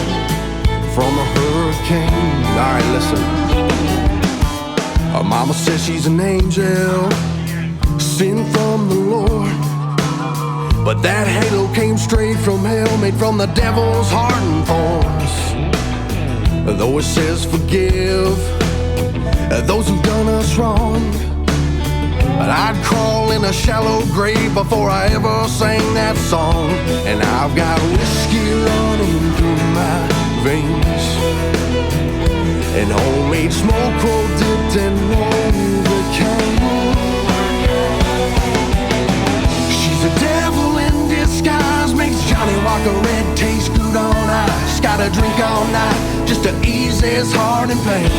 from a hurricane. Alright, listen. Her mama says she's an angel sent from the Lord, but that halo came straight from hell, made from the devil's heart and thorns. Though it says forgive those who've done us wrong, but I'd crawl in a shallow grave before I ever sang that song. And I've got whiskey running through my veins, and homemade smoke roll dipped in Novocaine. She's a devil in disguise, makes Johnny Walker Red taste good on ice. Gotta drink all night just to ease his heart and pain.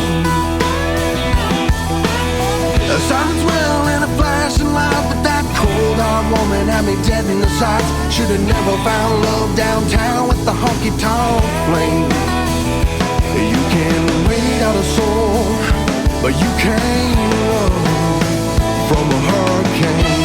The sun's well in a flashing light, but that cold hard woman had me dead in the sights. Should've never found love downtown with the honky-tonk flame. You can wait out a storm, but you can't run from a hurricane.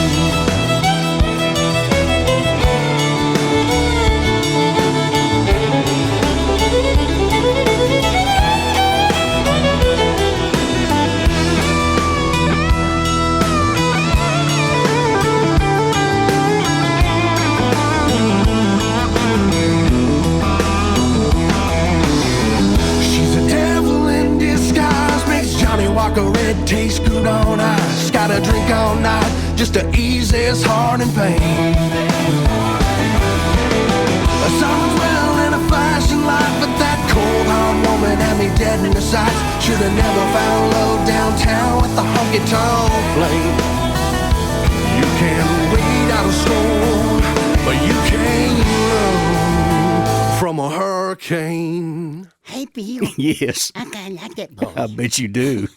Walker Red tastes good on ice. Gotta drink all night just to ease his heart and pain. The sun's well in a flashing light, but that cold hard woman had me dead in the sights. Should've never found love downtown with the honky-tonk flame. You can wait out a storm, but you can't run from a hurricane. Hey, Bill. Yes. I kinda like that voice. I bet you do.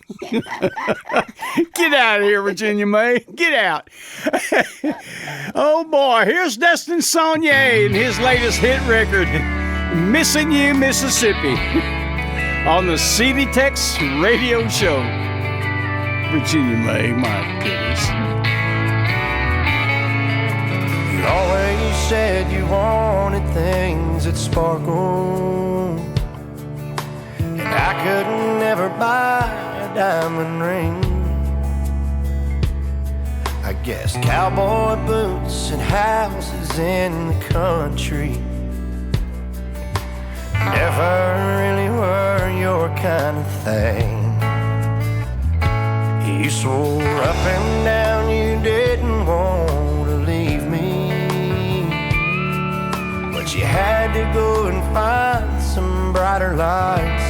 Get out of here, Virginia May. Get out. Oh, boy. Here's Destin Saunier and his latest hit record, Missing You, Mississippi, on the CD Tex Radio Show. Virginia May, my goodness. You always said you wanted things that sparkle, and I could never buy a diamond ring. I guess cowboy boots and houses in the country never really were your kind of thing. You swore up and down you didn't want to leave me, but you had to go and find some brighter lights.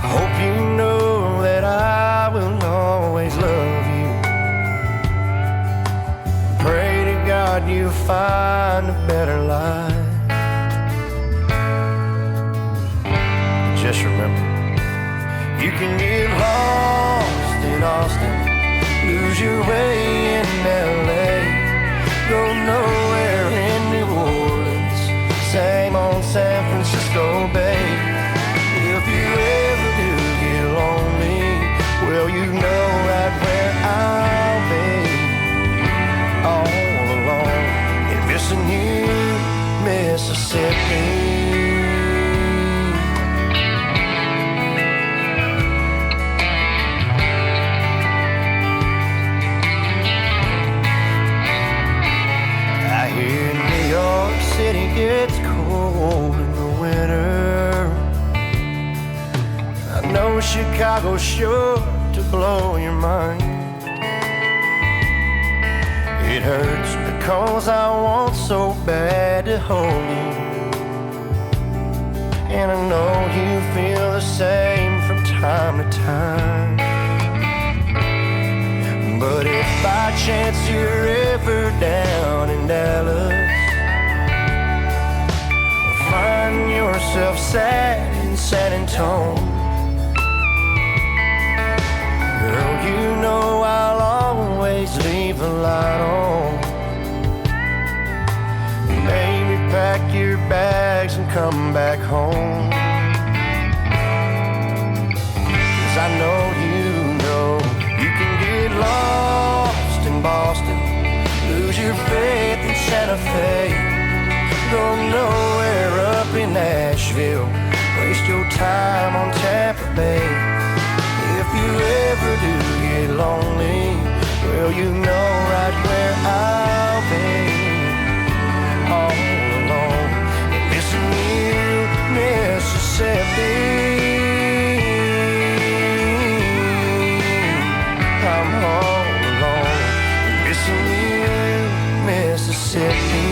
I hope you know that I will always love you. Pray to God you'll find a better life. Just remember, you can get lost in Austin, lose your way in LA, go nowhere in New Orleans, Chicago's sure to blow your mind. It hurts because I want so bad to hold you, and I know you feel the same from time to time. But if by chance you're ever down in Dallas, or find yourself sad in San Antonio, girl, you know I'll always leave a light on. Maybe pack your bags and come back home. 'Cause I know you can get lost in Boston, lose your faith in Santa Fe, go nowhere up in Nashville, waste your time on Tampa Bay. If you ever do get lonely, well, you know right where I'll be, all alone in missing you, Mississippi. I'm all alone in missing you, Mississippi.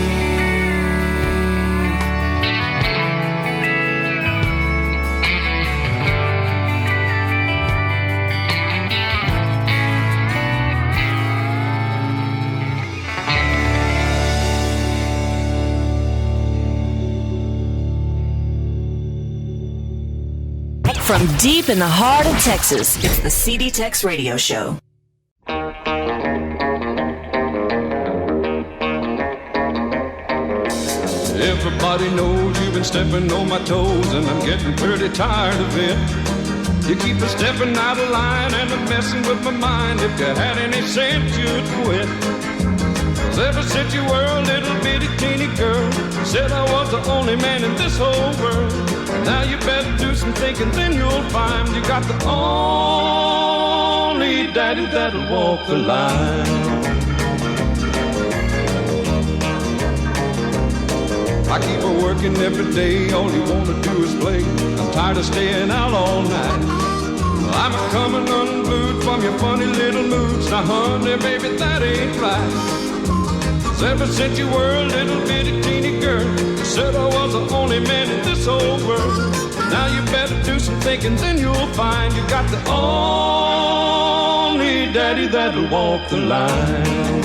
From deep in the heart of Texas, it's the CD Tex Radio Show. Everybody knows you've been stepping on my toes, and I'm getting pretty tired of it. You keep a stepping out of line and I'm messing with my mind. If you had any sense, you'd quit. 'Cause ever since you were a little bitty teeny girl, you said I was the only man in this whole world. Now you better do some thinking, then you'll find you got the only daddy that'll walk the line. I keep her working every day, all you wanna do is play. I'm tired of staying out all night. I'm a coming unglued from your funny little moods. Now honey, baby, that ain't right. 'Cause ever since you were a little bitty teeny girl, you said I was the only man in this whole world. Now you better do some thinking, then you'll find you got the only daddy that'll walk the line.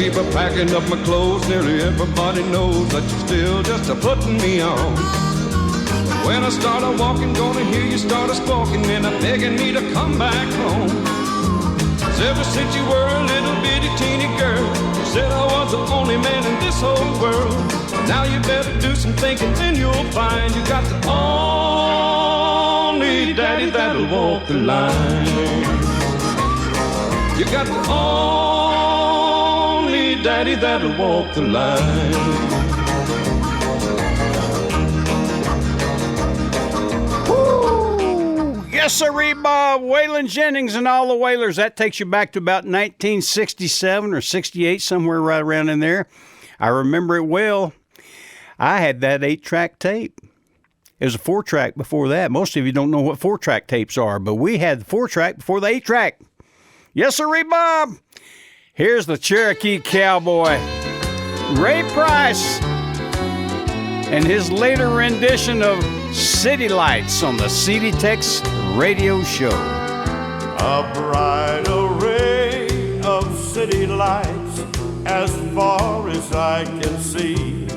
Keep a packing up my clothes, nearly everybody knows that you're still just a putting me on. When I start a walking, gonna hear you start a squawking and a begging me to come back home. 'Cause ever since you were a little bitty teeny girl, you said I was the only man in this whole world. Now you better do some thinking, then you'll find you got the only daddy that'll walk the line. You got the only daddy that'll walk the line. Woo! Yes, sirree, Bob. Waylon Jennings and all the Wailers. That takes you back to about 1967 or 68, somewhere right around in there. I remember it well. I had that 8-track tape. It was a 4-track before that. Most of you don't know what 4-track tapes are, but we had the 4-track before the 8-track. Yes, sirree, Bob. Here's the Cherokee Cowboy, Ray Price, and his later rendition of City Lights on the CD Tex Radio Show. A bright array of city lights as far as I can see.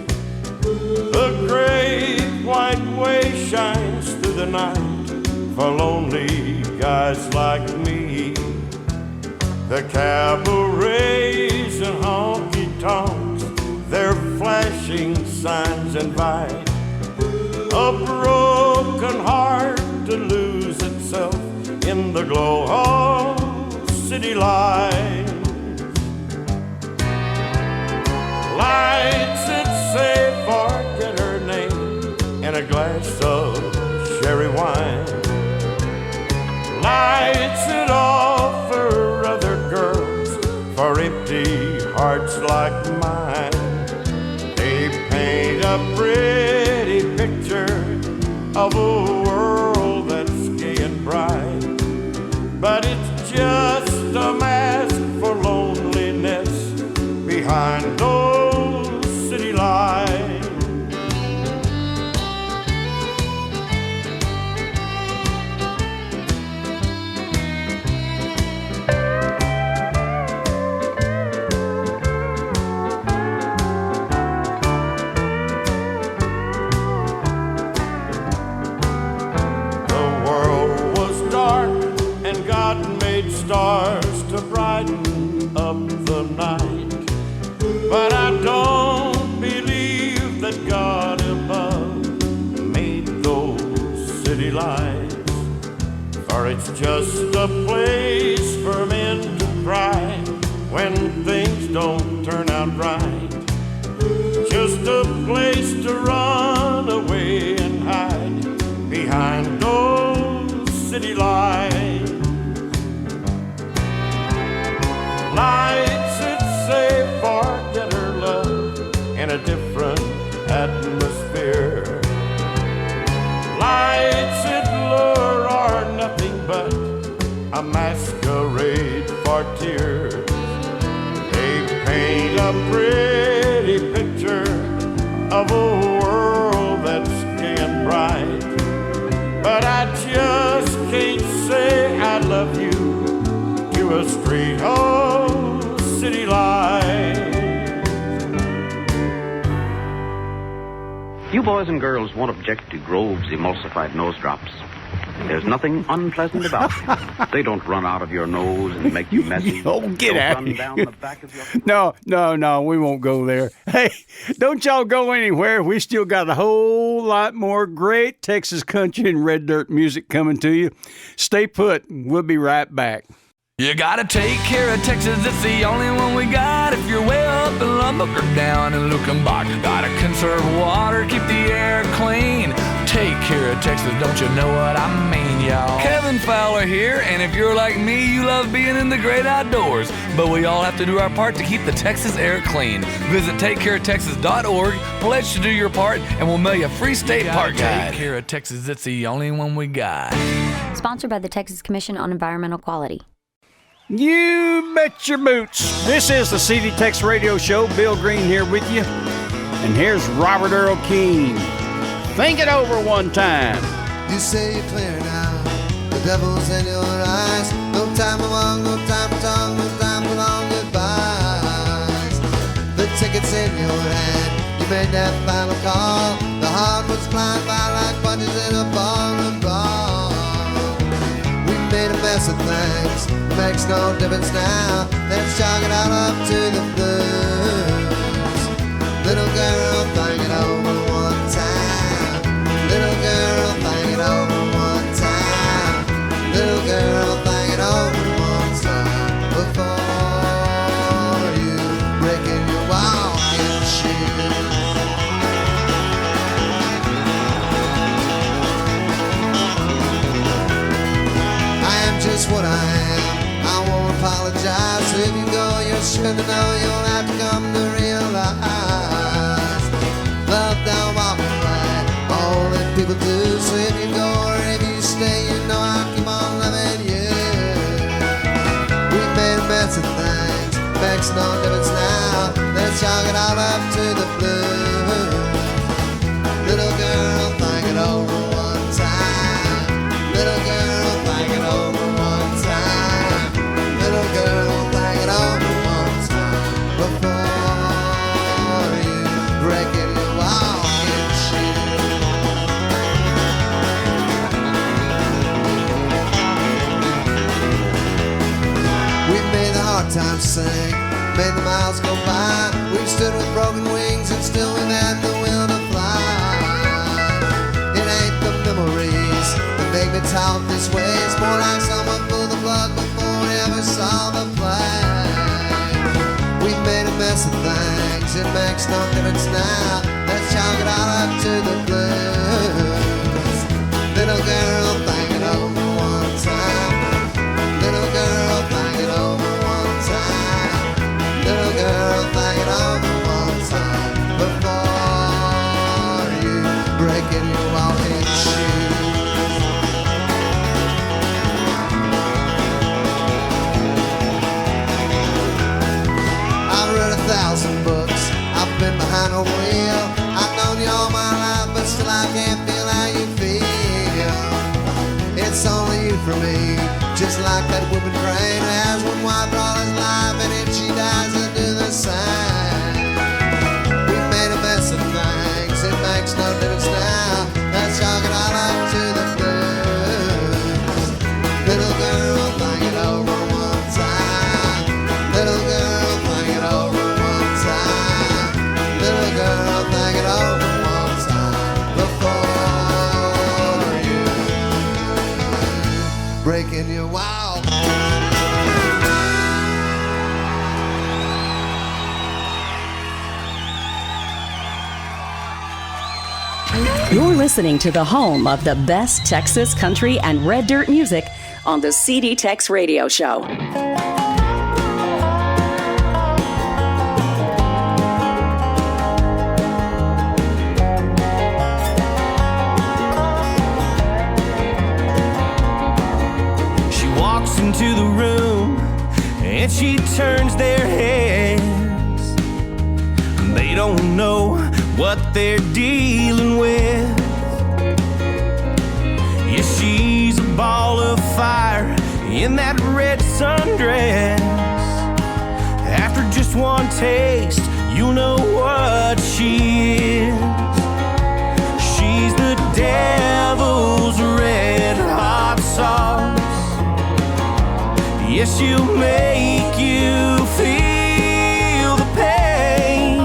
The great white way shines through the night for lonely guys like me. The cabarets and honky-tonks, their flashing signs invite a broken heart to lose itself in the glow of city lights. Lights that say forget her name in a glass of sherry wine. Lights that offer other girls for empty hearts like mine. They paint a pretty picture of a world that's gay and bright, but it's just a mask for loneliness behind those city lights. Stars to brighten up the night, but I don't believe that God above made those city lights, for it's just a place for men to cry when things don't turn out right, just a place to run away and hide behind those city lights. Lights that say forget her love in a different atmosphere. Lights that lure are nothing but a masquerade for tears. They paint a pretty picture of a world that's gay and bright, but I just can't say I love you to a street of city lights. You boys and girls won't object to Grove's emulsified nose drops. There's nothing unpleasant about them. They don't run out of your nose and make you messy. Oh, get out run of down here. The back of your... No, we won't go there. Hey, don't y'all go anywhere. We still got a whole lot more great Texas country and red dirt music coming to you. Stay put. We'll be right back. You gotta take care of Texas, it's the only one we got. If you're way up in Lubbock or down in Lukenbach, gotta conserve water, keep the air clean. Take care of Texas, don't you know what I mean, y'all? Kevin Fowler here, and if you're like me, you love being in the great outdoors. But we all have to do our part to keep the Texas air clean. Visit TakeCareOfTexas.org, pledge to do your part, and we'll mail you a free state park guide. Take care of Texas, it's the only one we got. Sponsored by the Texas Commission on Environmental Quality. You bet your boots. This is the CD Tex Radio Show. Bill Green here with you. And here's Robert Earl Keen. Think it over one time. You say you're clear now. The devil's in your eyes. No time for long, no time for tongue, no time for long goodbyes. The ticket's in your hand. You made that final call. The heart was flying by like punches in a ballroom ball. We made a mess of things. Makes no difference now. Let's chalk it all up to the blues. Little girl, think it over one time. Little girl, think it over one time. Little girl, think it over one time before you breaking your walking shoes. I am just what I am. I won't apologize. So if you go, you're sure to know you'll have to come to realize love don't walk away, all that people do. So if you go or if you stay, you know I'll keep on loving you. We made a mess of things, makes no difference now. Let's chalk it all up to the blues. Little girl, think it over one time. Little girl, think it over one time. Little girl, think it over one time before you break it your walking shoes. We made the hard times sing, made the miles go by. We've stood with broken wings and still we've had the will to fly. Maybe talk this way, it's more like someone pulled the plug before we ever saw the play. We've made a mess of things, it makes no difference now. Let's chalk it all up to the blues. Little girl, bang it over one time. Little girl, bang it over one time. Little girl, bang it over one time before you break in your walking shoes. I've read 1,000 books, I've been behind a wheel. I've known you all my life, but still I can't feel how you feel. It's only you for me, just like that whooping crane who has one wife for all his life, and if she dies, he'll do the same. We've made a mess of things, it makes no difference now. Let's chalk it all up to the blues. Little girl, bang it over one time. Little girl, bang it over one time. Little girl, bang it over one time before you break in your wild. You're listening to the home of the best Texas country and red dirt music on the CD Tex Radio Show. She walks into the room and she turns their heads. They don't know what they're dealing with. Yeah, she's a ball of fire in that red sundress. After just one taste, you'll know what she is. She's the devil's red hot sauce. Yes, she'll make you feel the pain.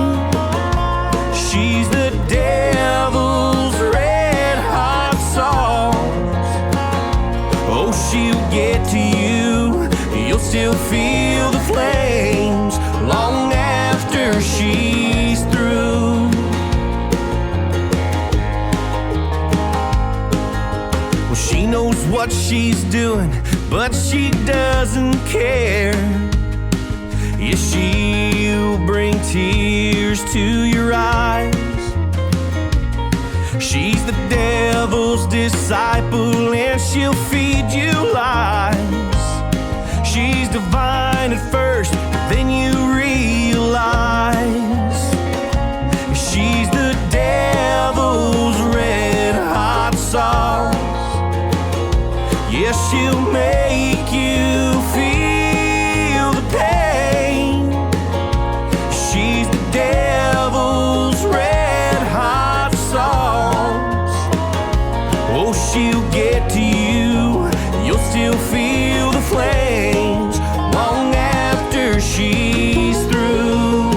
She's the devil's red hot sauce. Oh, she'll get to you, you'll still feel the flames long after she's through. Well, she knows what she's doing, but she doesn't care. Yeah, she'll bring tears to your eyes. She's the devil's disciple and she'll feed you lies. She's divine at first, but then you realize she's the devil's red hot sauce. Yes, she'll make you feel the pain. She's the devil's red hot sauce. Oh, she'll get to you, you'll still feel the flames long after she's through.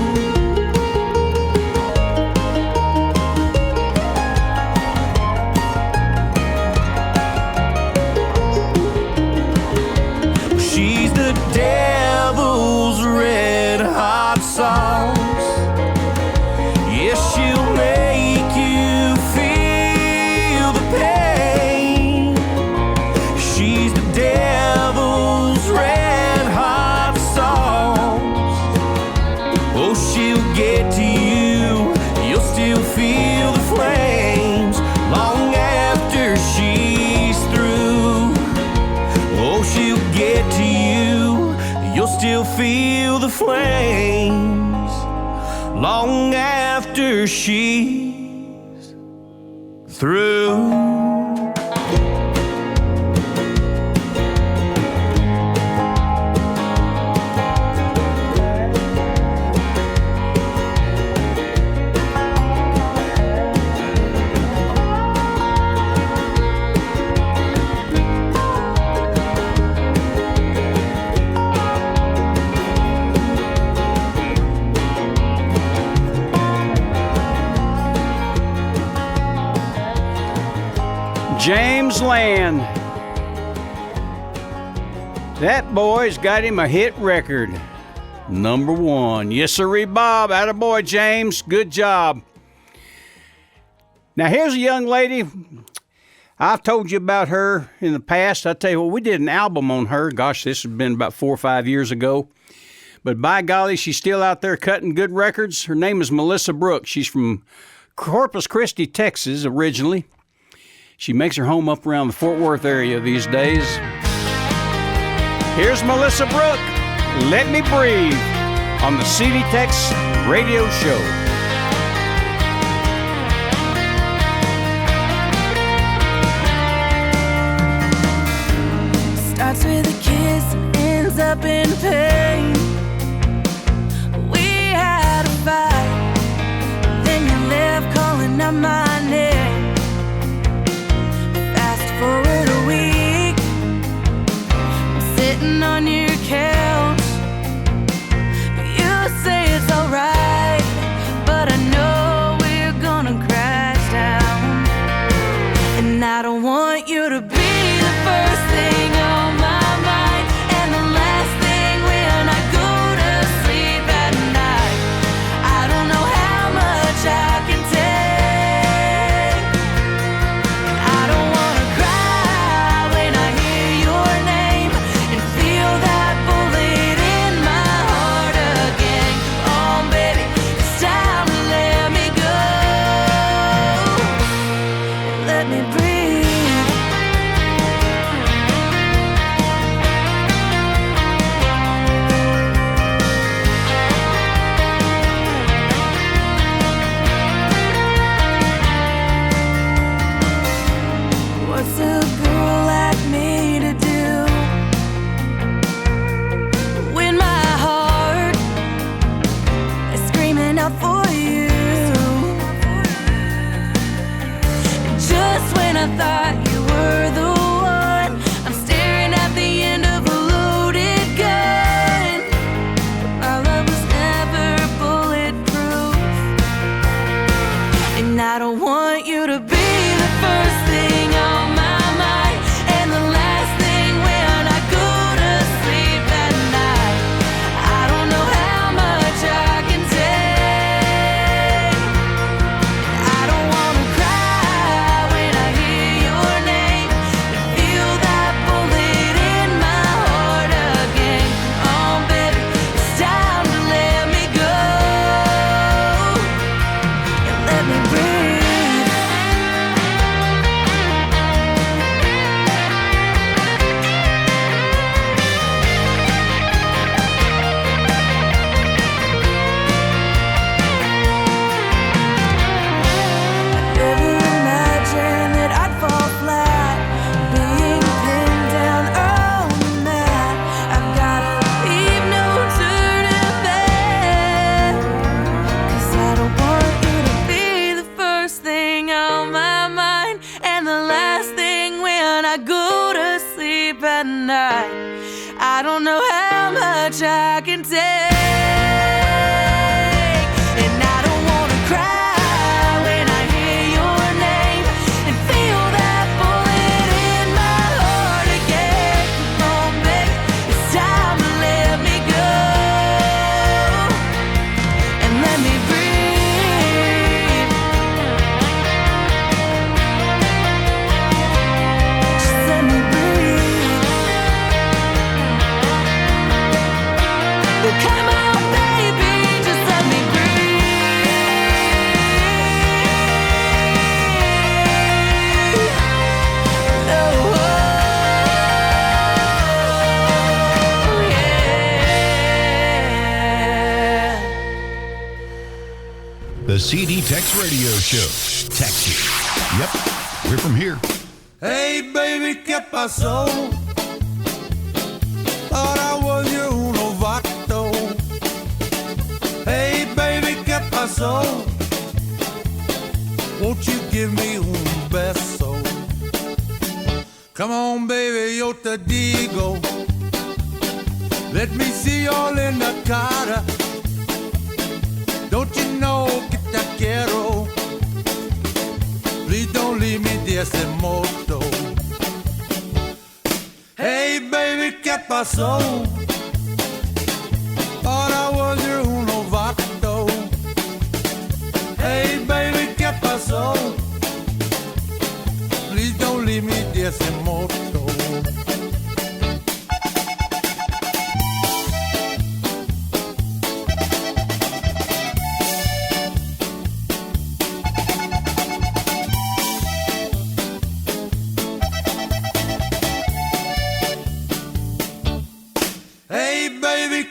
She's the devil's red hot sauce. Yes, she'll make you feel the pain. She's the devil's red hot sauce. Oh, she'll get to you, you'll still feel the flames long after she's through. Oh, she'll get to you, you'll still feel the flames long after she's through. James Land, That boy's got him a hit record. Number 1. Yes, sirree, Bob. Attaboy, James. Good job. Now, here's a young lady. I've told you about her in the past. I tell you what, we did an album on her. Gosh, this has been about 4 or 5 years ago. But by golly, she's still out there cutting good records. Her name is Melissa Brooks. She's from Corpus Christi, Texas, originally. She makes her home up around the Fort Worth area these days. Here's Melissa Brooks, Let Me Breathe, on the CD Tex Radio Show. Starts with a kiss, ends up in pain. We had a fight, then you left calling out my name. Fast forward a week, I'm sitting on your couch. You say it's alright, but I know we're gonna crash down. And I don't want you to be the first thing on my mind and the last thing when I go to sleep at night. I don't know how much I can take. I don't wanna cry when I hear your name and feel that bullet in my heart again. Come on, baby, it's time to let me go. Let me breathe. What's a girl like me to do when my heart is screaming out for you? Just when I thought you were the one, I'm staring at the end of a loaded gun. My love was never bulletproof, and I don't want you to be the first thing on my mind and the last thing when I go to sleep at night. I don't know how much I can take. I don't wanna cry when I hear your name and feel that bullet in my heart again. Come on, baby, it's time to let me go and let me breathe. Never imagined that I'd fall flat, being pinned down on the mat. I've gotta leave no turning back, 'cause I don't want you to be the first thing on my mind and the last thing when I go to sleep at night. I don't know how much I can take, and I don't wanna cry when I hear your name and feel that bullet in my heart again. Come on, baby, it's time to let me go and let me breathe. Just let me breathe. Well, come on, baby, just let me breathe. Oh, yeah. The CD Tex Radio Show. Texas. Yep, we're from here. Hey, baby, ¿qué pasó? Thought I was your novato. Hey, baby, ¿qué pasó? Won't you give me un beso? Come on, baby, yo te digo. Let me see all in the cara. Don't you know que te quiero? Please don't leave me de ese modo. Hey, baby, ¿qué pasó? Thought I was your uno vato. Hey, baby, ¿qué pasó? Please don't leave me decimoto.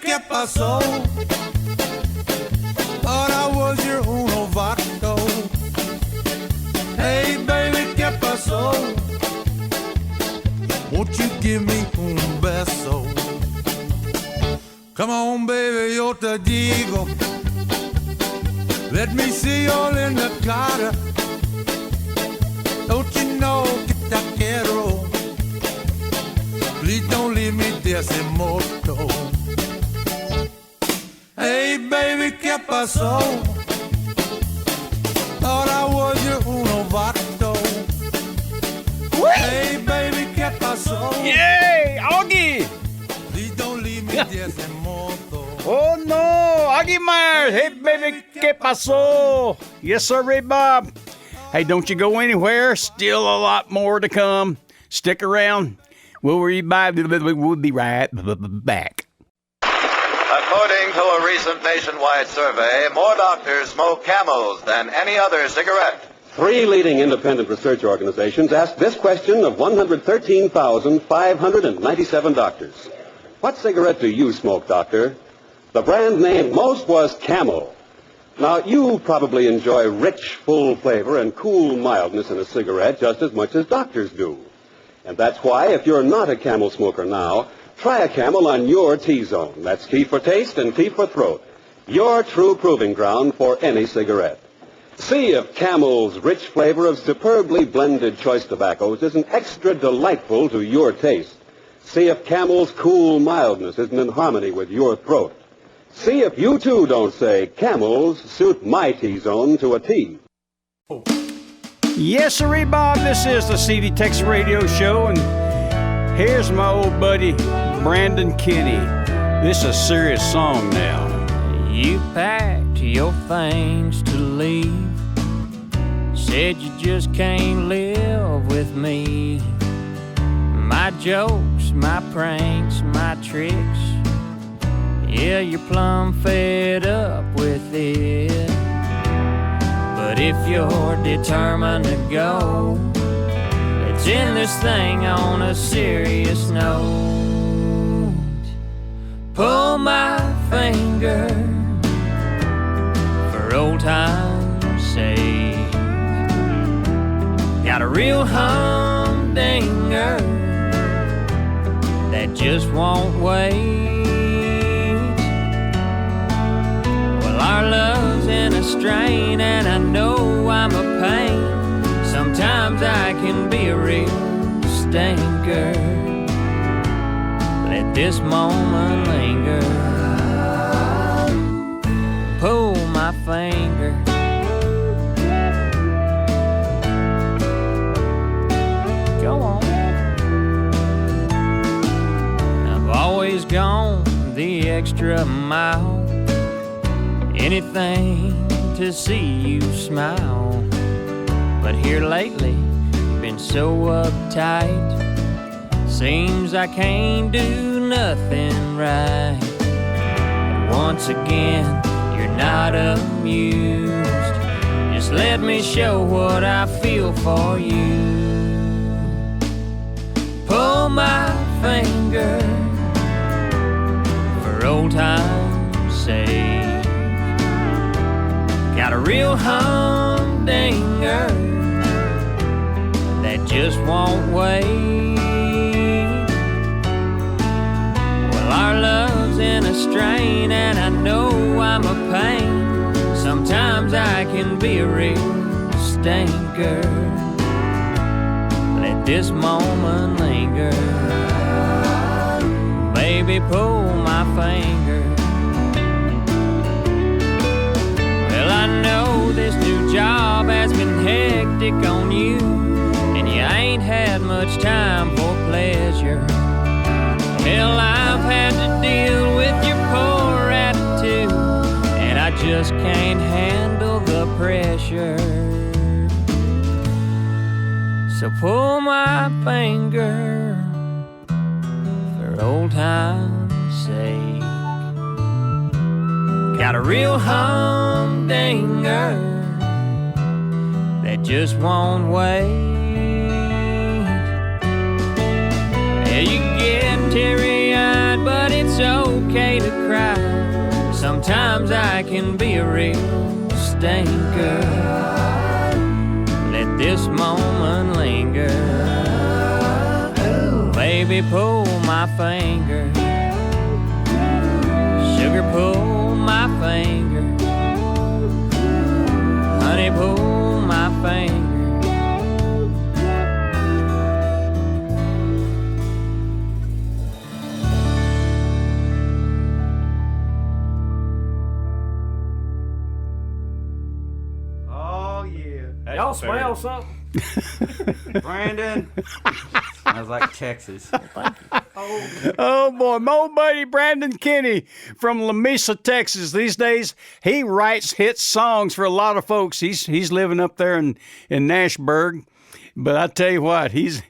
¿Qué pasó? Thought I was your uno vato. Hey, baby, ¿qué pasó? Won't you give me un beso? Come on, baby, yo te digo. Let me see you all in the cara. Don't you know que te quiero? Please don't leave me decimoto. Hey, baby, ¿qué pasó? Thought I was your uno vato. Hey, baby, ¿qué pasó? Yay, Augie! Please don't leave me decimoto. Oh, no, Augie Myers. Hey, baby, ¿qué pasó? Yes, sir, Ray Bob. Hey, don't you go anywhere. Still a lot more to come. Stick around. We'll be right back. According to a recent nationwide survey, more doctors smoke Camels than any other cigarette. 3 leading independent research organizations asked this question of 113,597 doctors. What cigarette do you smoke, doctor? The brand named most was Camel. Now, you probably enjoy rich, full flavor and cool mildness in a cigarette just as much as doctors do. And that's why, if you're not a Camel smoker now, try a Camel on your T-Zone. That's T for taste and T for throat. Your true proving ground for any cigarette. See if Camel's rich flavor of superbly blended choice tobaccos isn't extra delightful to your taste. See if Camel's cool mildness isn't in harmony with your throat. See if you, too, don't say, Camels suit my T-Zone to a T. Yes, sir, Bob. This is the CD Tex Radio Show, and here's my old buddy, Brandon Kinney. This is a serious song now. You packed your things to leave. Said you just can't live with me. My jokes, my pranks, my tricks. Yeah, you're plumb fed up with it. But if you're determined to go, let's end this thing on a serious note. Pull my finger for old time's sake. Got a real humdinger that just won't wait. Well, our love's in a strain, and I know I'm a pain. Sometimes I can be a real stinker. Let this moment linger. Pull my finger. Go on. I've always gone the extra mile. Anything to see you smile. But here lately, been so uptight. Seems I can't do nothing right. But once again, you're not amused. Just let me show what I feel for you. Pull my finger for old time's sake. Got a real humdinger that just won't wait. Well, our love's in a strain, and I know I'm a pain. Sometimes I can be a real stinker. Let this moment linger. Baby, pull my finger. Well, I know this new job has been hectic on you, and you ain't had much time for pleasure. just can't handle the pressure. So pull my finger for old time's sake. Got a real humdinger that just won't wait. Yeah, you get teary-eyed, but it's okay to cry. Sometimes I can be a real stinker. Let this moment linger. Baby, pull my finger. Sugar, pull my finger. Honey, pull my finger. Oh, yeah. Y'all smell something? Brandon. Sounds like Texas. Oh, boy. My old buddy Brandon Kinney from La Mesa, Texas. These days, he writes hit songs for a lot of folks. He's living up there in Nashburg. But I tell you what, he's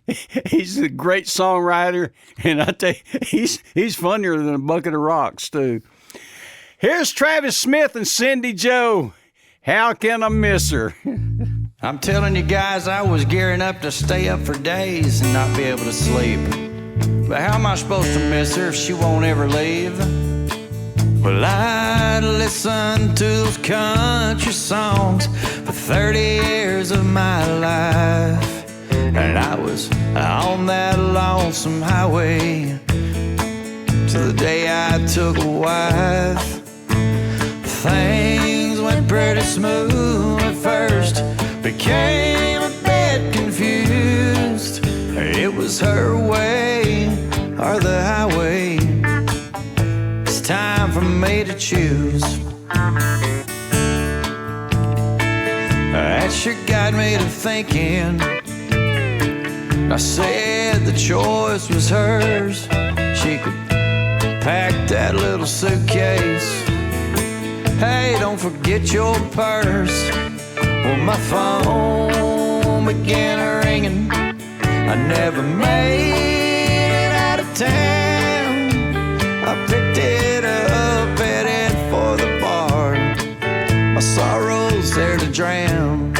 a great songwriter, and I tell you, he's funnier than a bucket of rocks, too. Here's Travis Smith and Cindy Joe. How can I miss her? I'm telling you guys, I was gearing up to stay up for days and not be able to sleep. But how am I supposed to miss her if she won't ever leave? Well, I'd listened to those country songs for 30 years of my life, and I was on that lonesome highway till the day I took a wife. Things went pretty smooth at first, became a bit confused. It was her way or the highway. It's time for me to choose. That sure got me to thinking. I said the choice was hers. She could pack that little suitcase. Hey, don't forget your purse. Well, my phone began ringing. I never made it out of town. I picked it up, headed for the bar. My sorrows there to drown.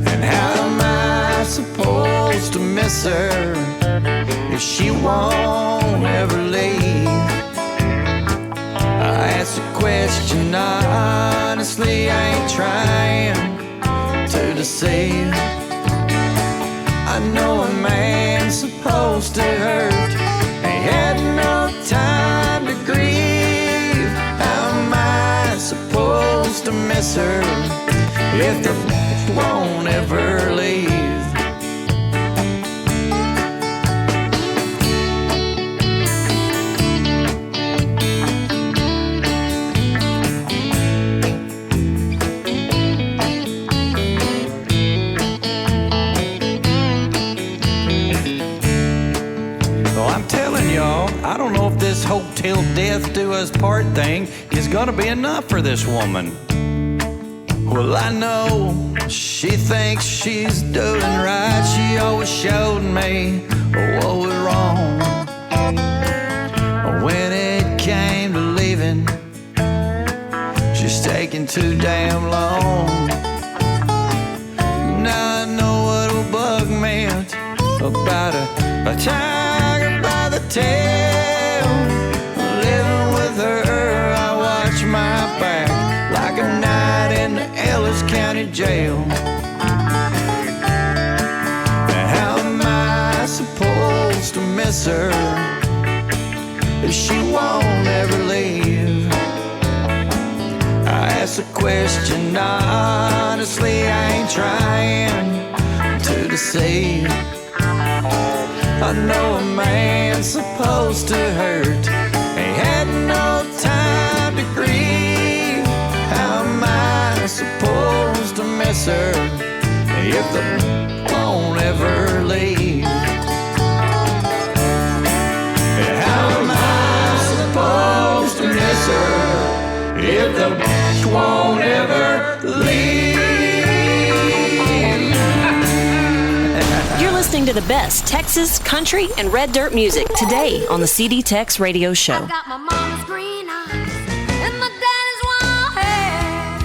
And how am I supposed to miss her if she won't ever leave? I asked a question, honestly, I ain't trying to deceive. I know a man's supposed to hurt, he had no time to grieve. How am I supposed to miss her if the won't ever leave? I don't know if this hope till death do us part thing is gonna be enough for this woman. Well, I know she thinks she's doing right. She always showed me what was wrong. When it came to leaving, she's taking too damn long. Now I know what a bug meant about a tiger by the tail. Living with her, I watch my back like a night in the Ellis County jail. How am I supposed to miss her if she won't ever leave? I asked a question, honestly, I ain't trying to deceive. I know a man's supposed to hurt, he had no time to grieve. How am I supposed to miss her if the won't ever leave? How am I supposed to miss her to the best Texas, country, and red dirt music today on the CD Tex Radio Show. I got my mama's green eyes and my daddy's wild hair.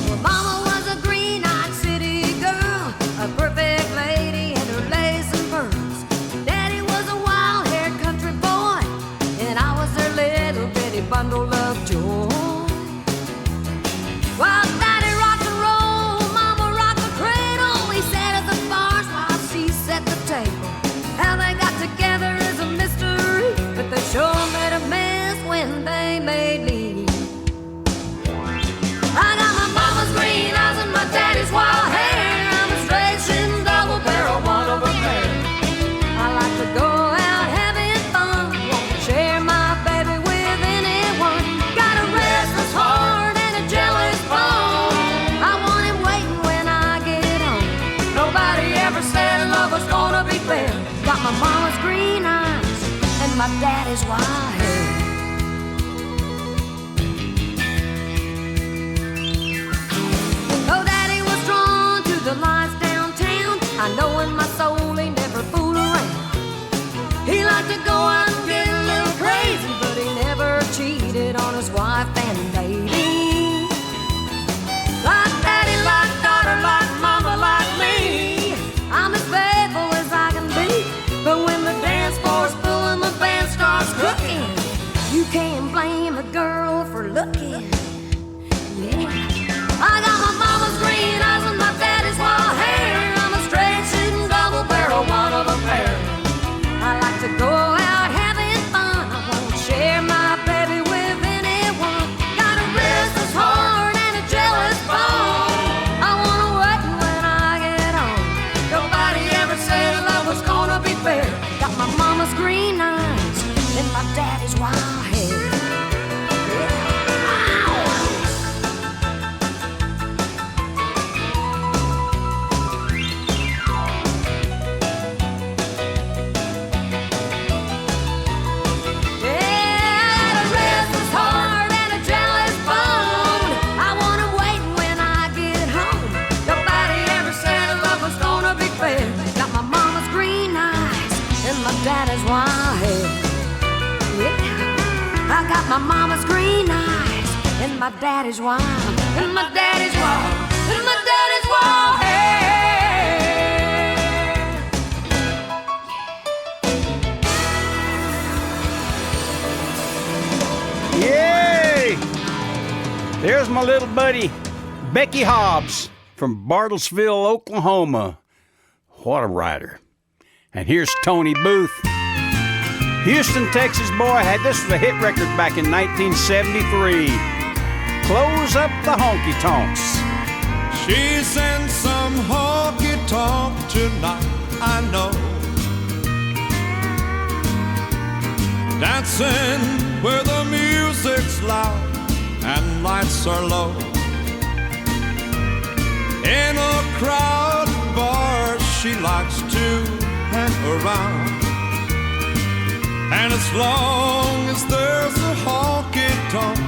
Well, mama was a green-eyed city girl, a perfect lady and her lace and pearls. Daddy was a wild-haired country boy, and I was her little bitty bundle of joy. While Daddy rocked and rolled, Mama rocked the cradle. He sat at the bars while she set the table. How they got together is a mystery, but they sure made a mess when they made me. I got my mama's green eyes and my daddy's wild hair. I'm a straight shooting double barrel, one of a pair. I like to go out having fun, won't share my baby with anyone. Got a restless heart and a jealous bone. I want him waiting when I get home. Nobody ever said love was gonna be fair. Got my mama's green eyes and my daddy's wild hair. Though Daddy was drawn to the lights downtown, I know in my soul he never fooled around. He liked to go out and get a little crazy, but he never cheated on his wife and baby. Like Daddy, like daughter, like mama, like me, I'm as faithful as I can be. But when the dance floor's full and the band starts cooking, you can't blame a girl for looking. Yeah, I got my mama's green eyes and my daddy's wild hair. I'm a straight shooting double barrel, one of a pair. I like to go out having fun. I won't share my baby with anyone. Got a restless heart and a jealous bone. I wanna wait when I get home. Nobody ever said love was gonna be fair. Got my mama's green eyes and my daddy's wild hair. Daddy's wild hair. Yeah, I got my mama's green eyes and my daddy's wild, and my daddy's wild, and my daddy's wild Yay! There's my little buddy, Becky Hobbs from Bartlesville, Oklahoma. What a rider. And here's Tony Booth. Houston, Texas boy had this was a hit record back in 1973. Close up the honky tonks. She's in some honky tonk tonight, I know. Dancing where the music's loud and lights are low. In a crowded bar she likes to hang around. And as long as there's a honky tonk,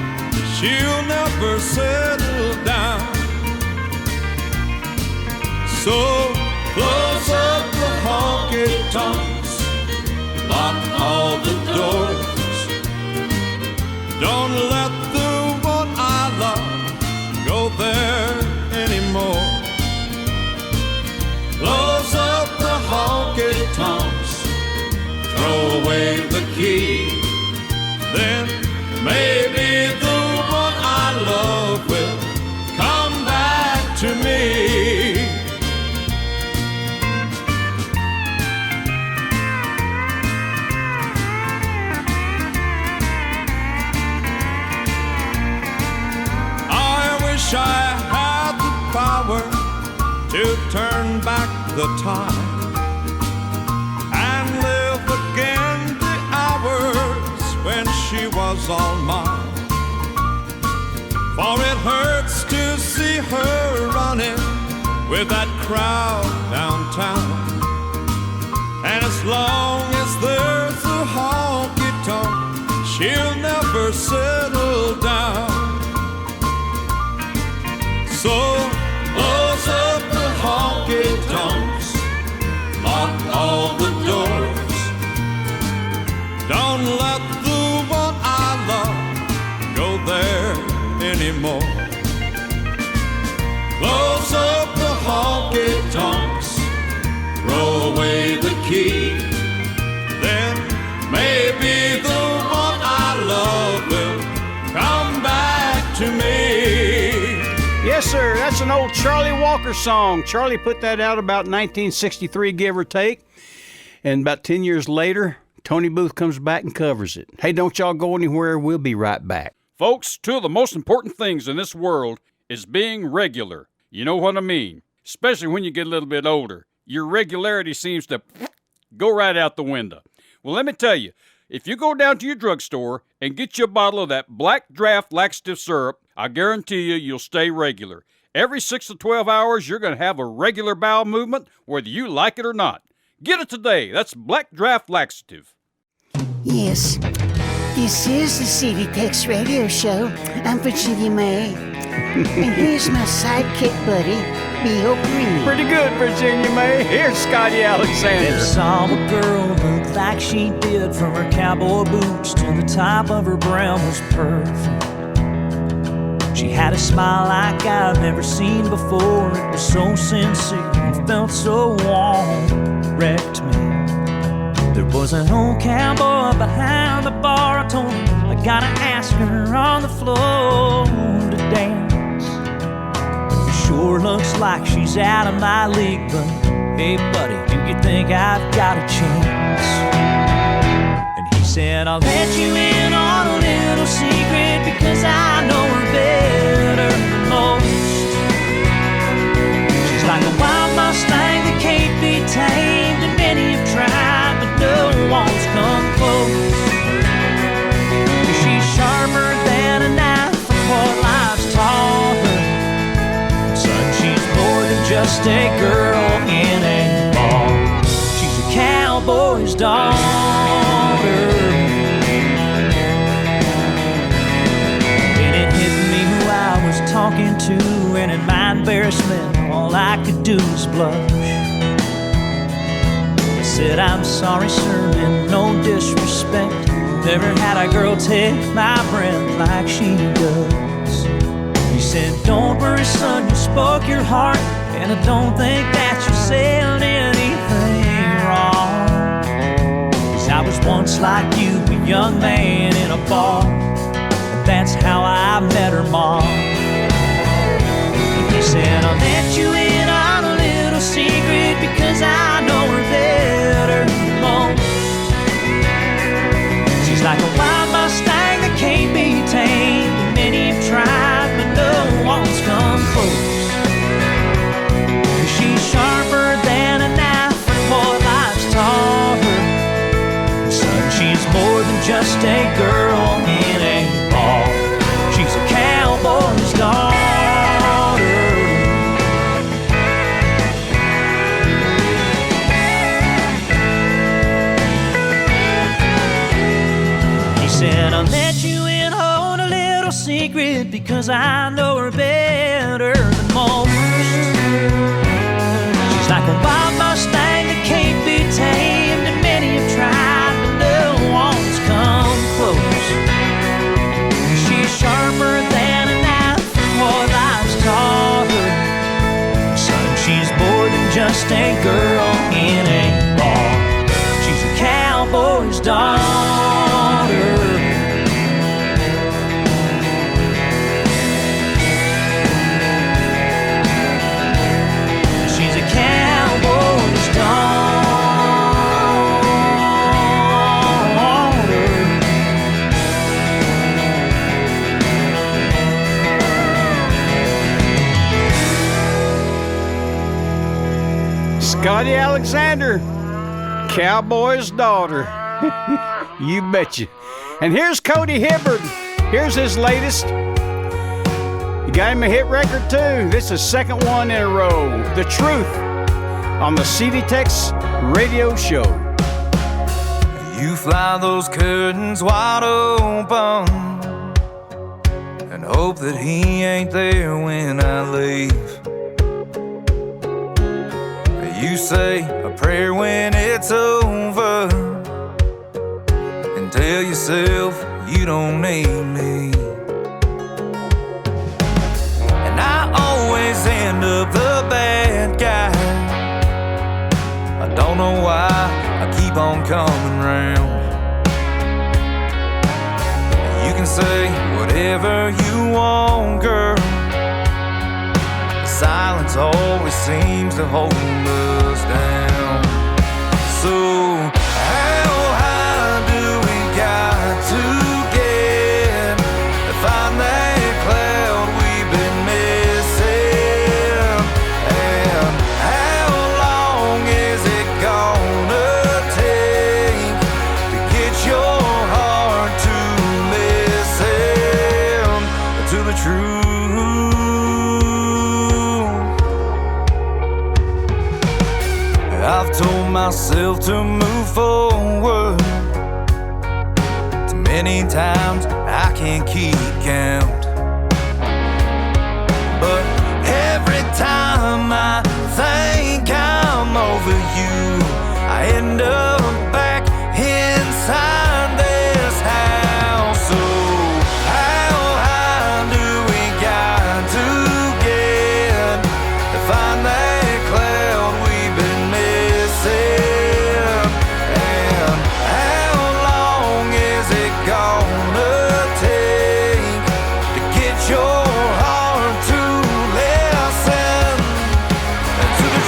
she'll never settle down. So close up the honky tonks, lock all the doors. Don't let the one I love go there anymore. Close up the honky tonks, throw away the key. Then maybe the one I love will come back to me. I wish I had the power to turn back the time and live again the hours when she was all mine. For it hurts to see her running with that crowd downtown. And as long as there's a honky tonk, she'll never settle down. So sir. That's an old Charlie Walker song. Charlie put that out about 1963, give or take. And about 10 years later, Tony Booth comes back and covers it. Hey, don't y'all go anywhere. We'll be right back. Folks, two of the most important things in this world is being regular. You know what I mean? Especially when you get a little bit older. Your regularity seems to go right out the window. Well, let me tell you, if you go down to your drugstore and get you a bottle of that Black Draft laxative syrup, I guarantee you'll stay regular. Every 6 to 12 hours, you're going to have a regular bowel movement, whether you like it or not. Get it today. That's Black Draft laxative. Yes, this is the CD Tex Radio Show. I'm Virginia May. And here's my sidekick buddy, Bill Green. Pretty good, Virginia May. Here's Scotty Alexander. Never saw a girl look like she did, from her cowboy boots to the top of her brow was perfect. She had a smile like I've never seen before. It was so sincere and felt so warm. Wrecked me. There was an old cowboy behind the bar. I told him I gotta ask her on the floor to dance. It sure looks like she's out of my league, but hey buddy, do you think I've got a chance? And he said, I'll let you in on a little secret, because I know her better than most. She's like a wild Mustang that can't be tamed, and many have tried, but no one's come close. She's sharper than a knife from what life's taught her. Son, she's more than just a girl in a bar. She's a cowboy's daughter. And it hit me who I was talking to, and in my embarrassment, all I could do was blush. I said, I'm sorry, sir, and no disrespect. Never had a girl take my breath like she does. He said, don't worry, son, you spoke your heart, and I don't think that you said anything wrong. 'Cause I was once like you, a young man in a bar, and that's how I met her mom. And he said, I'll let you in on a little secret, because I know her better than most. She's like a wild Mustang that can't be tamed, and many have tried, but no one's come close. She's sharper than a knife from what life's taught her. Son, she's more than just a girl in a bar. She's a cowboy's daughter. Said, I'll let you in on a little secret, because I know her better than most. She's like a wild Mustang that can't be tamed, and many have tried, but no one's come close. She's sharper than a knife from what life's taught her. Son, she's more than just a girl in a bar. She's a cowboy's daughter. Scotty Alexander, cowboy's daughter. You betcha. And here's Cody Hibbard. Here's his latest. You got him a hit record too. This is the second one in a row. The Truth on the CD Tex Radio Show. You fly those curtains wide open and hope that he ain't there when I leave. You say a prayer when it's over and tell yourself you don't need me. And I always end up the bad guy. I don't know why I keep on coming round. You can say whatever you want, girl, silence always seems to hold us down. So how high do we got to get to find that cloud we've been missing? And how long is it gonna take to get your heart to listen to the truth? I've told myself to move forward too many times I can't keep count. But every time I think I'm over you, I end up back inside this house. So how high do we got to get to find that cloud we've been missing? And how long is it gonna take to get your heart to listen to the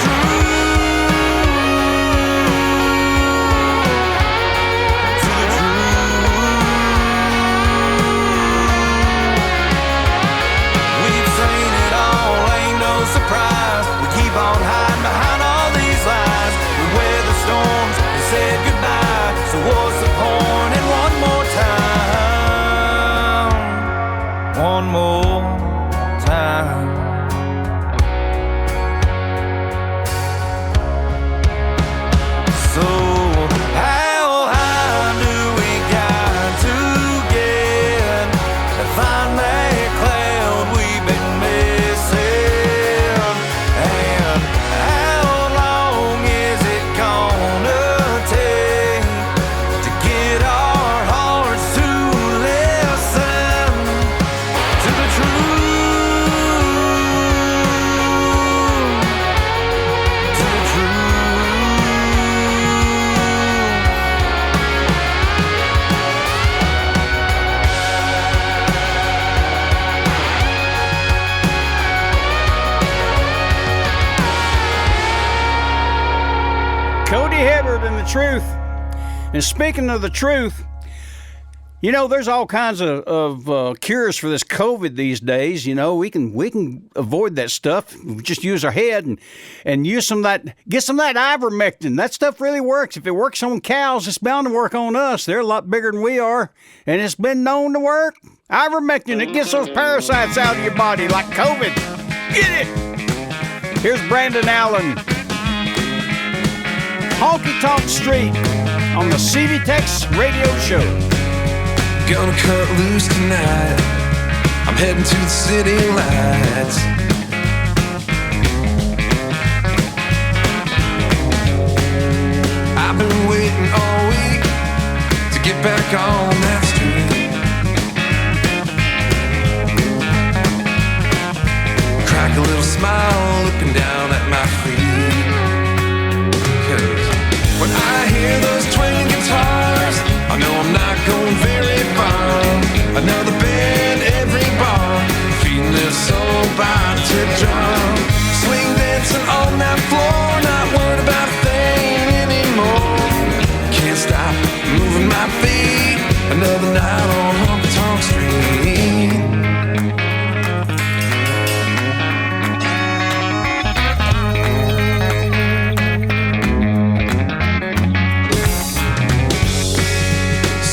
We've seen it all, ain't no surprise. We keep on hiding behind all these lies. We wear the storms and said goodbye. So what's the point in one more time? One more time. So how high do we got to get to find that cloud we've been missing? And how long is it gonna take to get our hearts to listen to the truth? To the truth. Cody Hibbert and the truth. And speaking of the truth, you know, there's all kinds of cures for this COVID these days. You know, we can avoid that stuff. We just use our head and use some of that, get some of that ivermectin. That stuff really works. If it works on cows, it's bound to work on us. They're a lot bigger than we are, and it's been known to work. Ivermectin, it gets those parasites out of your body like COVID. Get it! Here's Brandon Allen. Honky Tonk Street on the CD Tex radio show. Gonna cut loose tonight. I'm heading to the city lights. I've been waiting all week to get back on that street. Crack a little smile looking down at my feet. 'Cause when I hear those twanging guitars, I know I'm not going very far. Another band, every bar, feeding this soul by the tip jar. Swing dancing on that floor, not worried about a thing anymore. Can't stop moving my feet. Another night on Honky Tonk Street.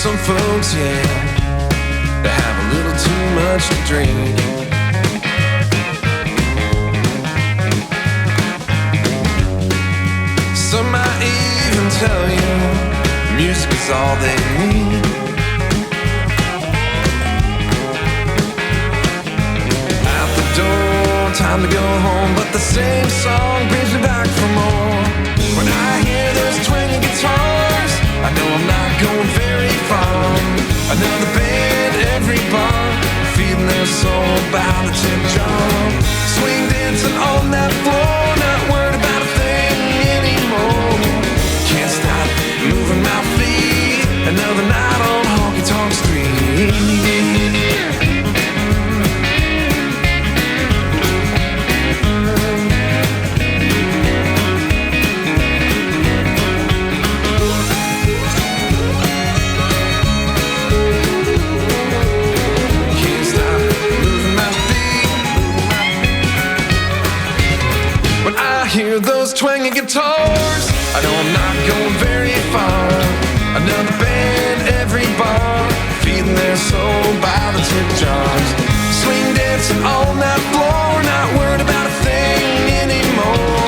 Some folks, yeah, they have a little too much to drink. Some might even tell you music is all they need. Out the door, time to go home, but the same song brings me back for more. When I hear those twanging guitars, I know I'm not going very far. Another band, every bar, feeding their soul by the tip jar. Swing dancing on that floor, not worried about a thing anymore. Can't stop moving my feet. Another night on Honky Tonk Street. those twangy guitars. I know I'm not going very far. Another band, every bar, feeding their soul by the tip jars. Swing dancing on that floor, not worried about a thing anymore.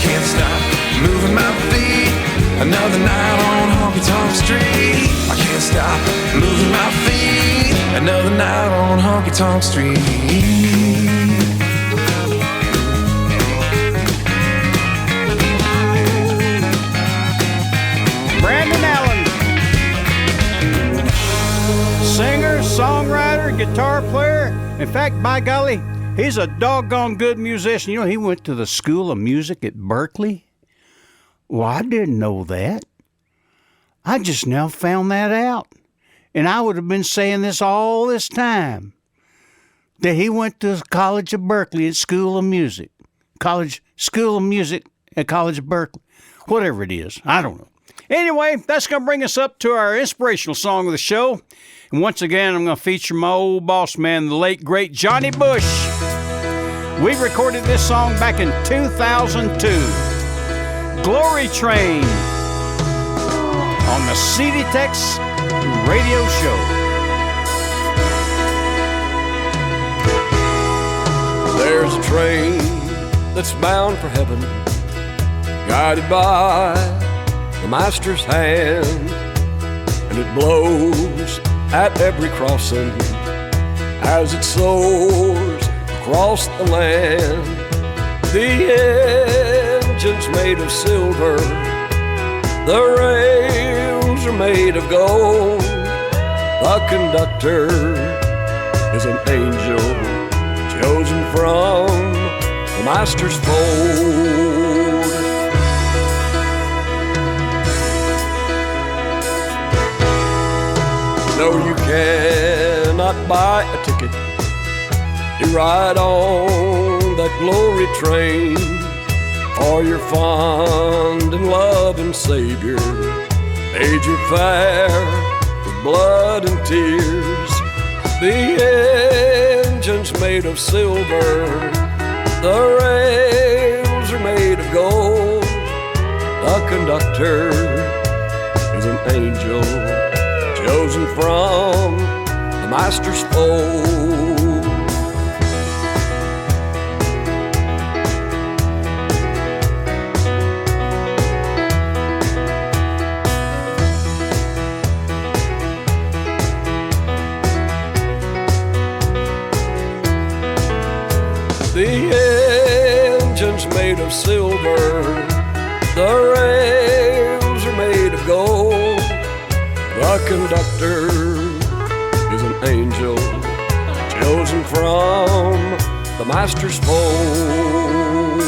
Can't stop moving my feet. Another night on Honky Tonk Street. I can't stop moving my feet. Another night on Honky Tonk Street. Brandon Allen, singer, songwriter, guitar player. In fact, by golly, he's a doggone good musician. You know, he went to the School of Music at Berkeley. Well, I didn't know that. I just now found that out. And I would have been saying this all this time, that he went to the College of Berkeley at School of Music. School of Music at College of Berkeley. Whatever it is. I don't know. Anyway, that's going to bring us up to our inspirational song of the show. And once again, I'm going to feature my old boss man, the late, great Johnny Bush. We recorded this song back in 2002. Glory Train on the CD Tex radio show. There's a train that's bound for heaven, guided by the master's hand, and it blows at every crossing as it soars across the land. The engine's made of silver, the rails are made of gold. The conductor is an angel chosen from the master's fold. No, you cannot buy a ticket to ride on that glory train, for your fond and loving Savior paid your fare with blood and tears. The engine's made of silver, the rails are made of gold. The conductor is an angel chosen from the master's fold. The engine's made of silver, the rails are made of gold. The conductor is an angel chosen from the master's fold.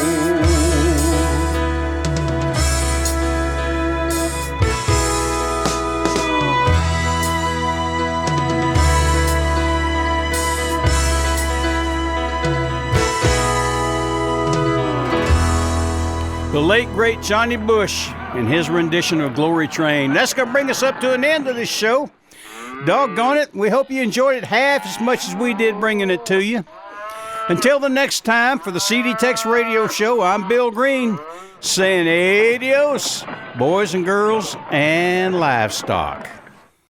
The late, great Johnny Bush and his rendition of Glory Train. That's going to bring us up to an end of this show. Doggone it, we hope you enjoyed it half as much as we did bringing it to you. Until the next time, for the CD Tex Radio Show, I'm Bill Green, saying adios, boys and girls and livestock.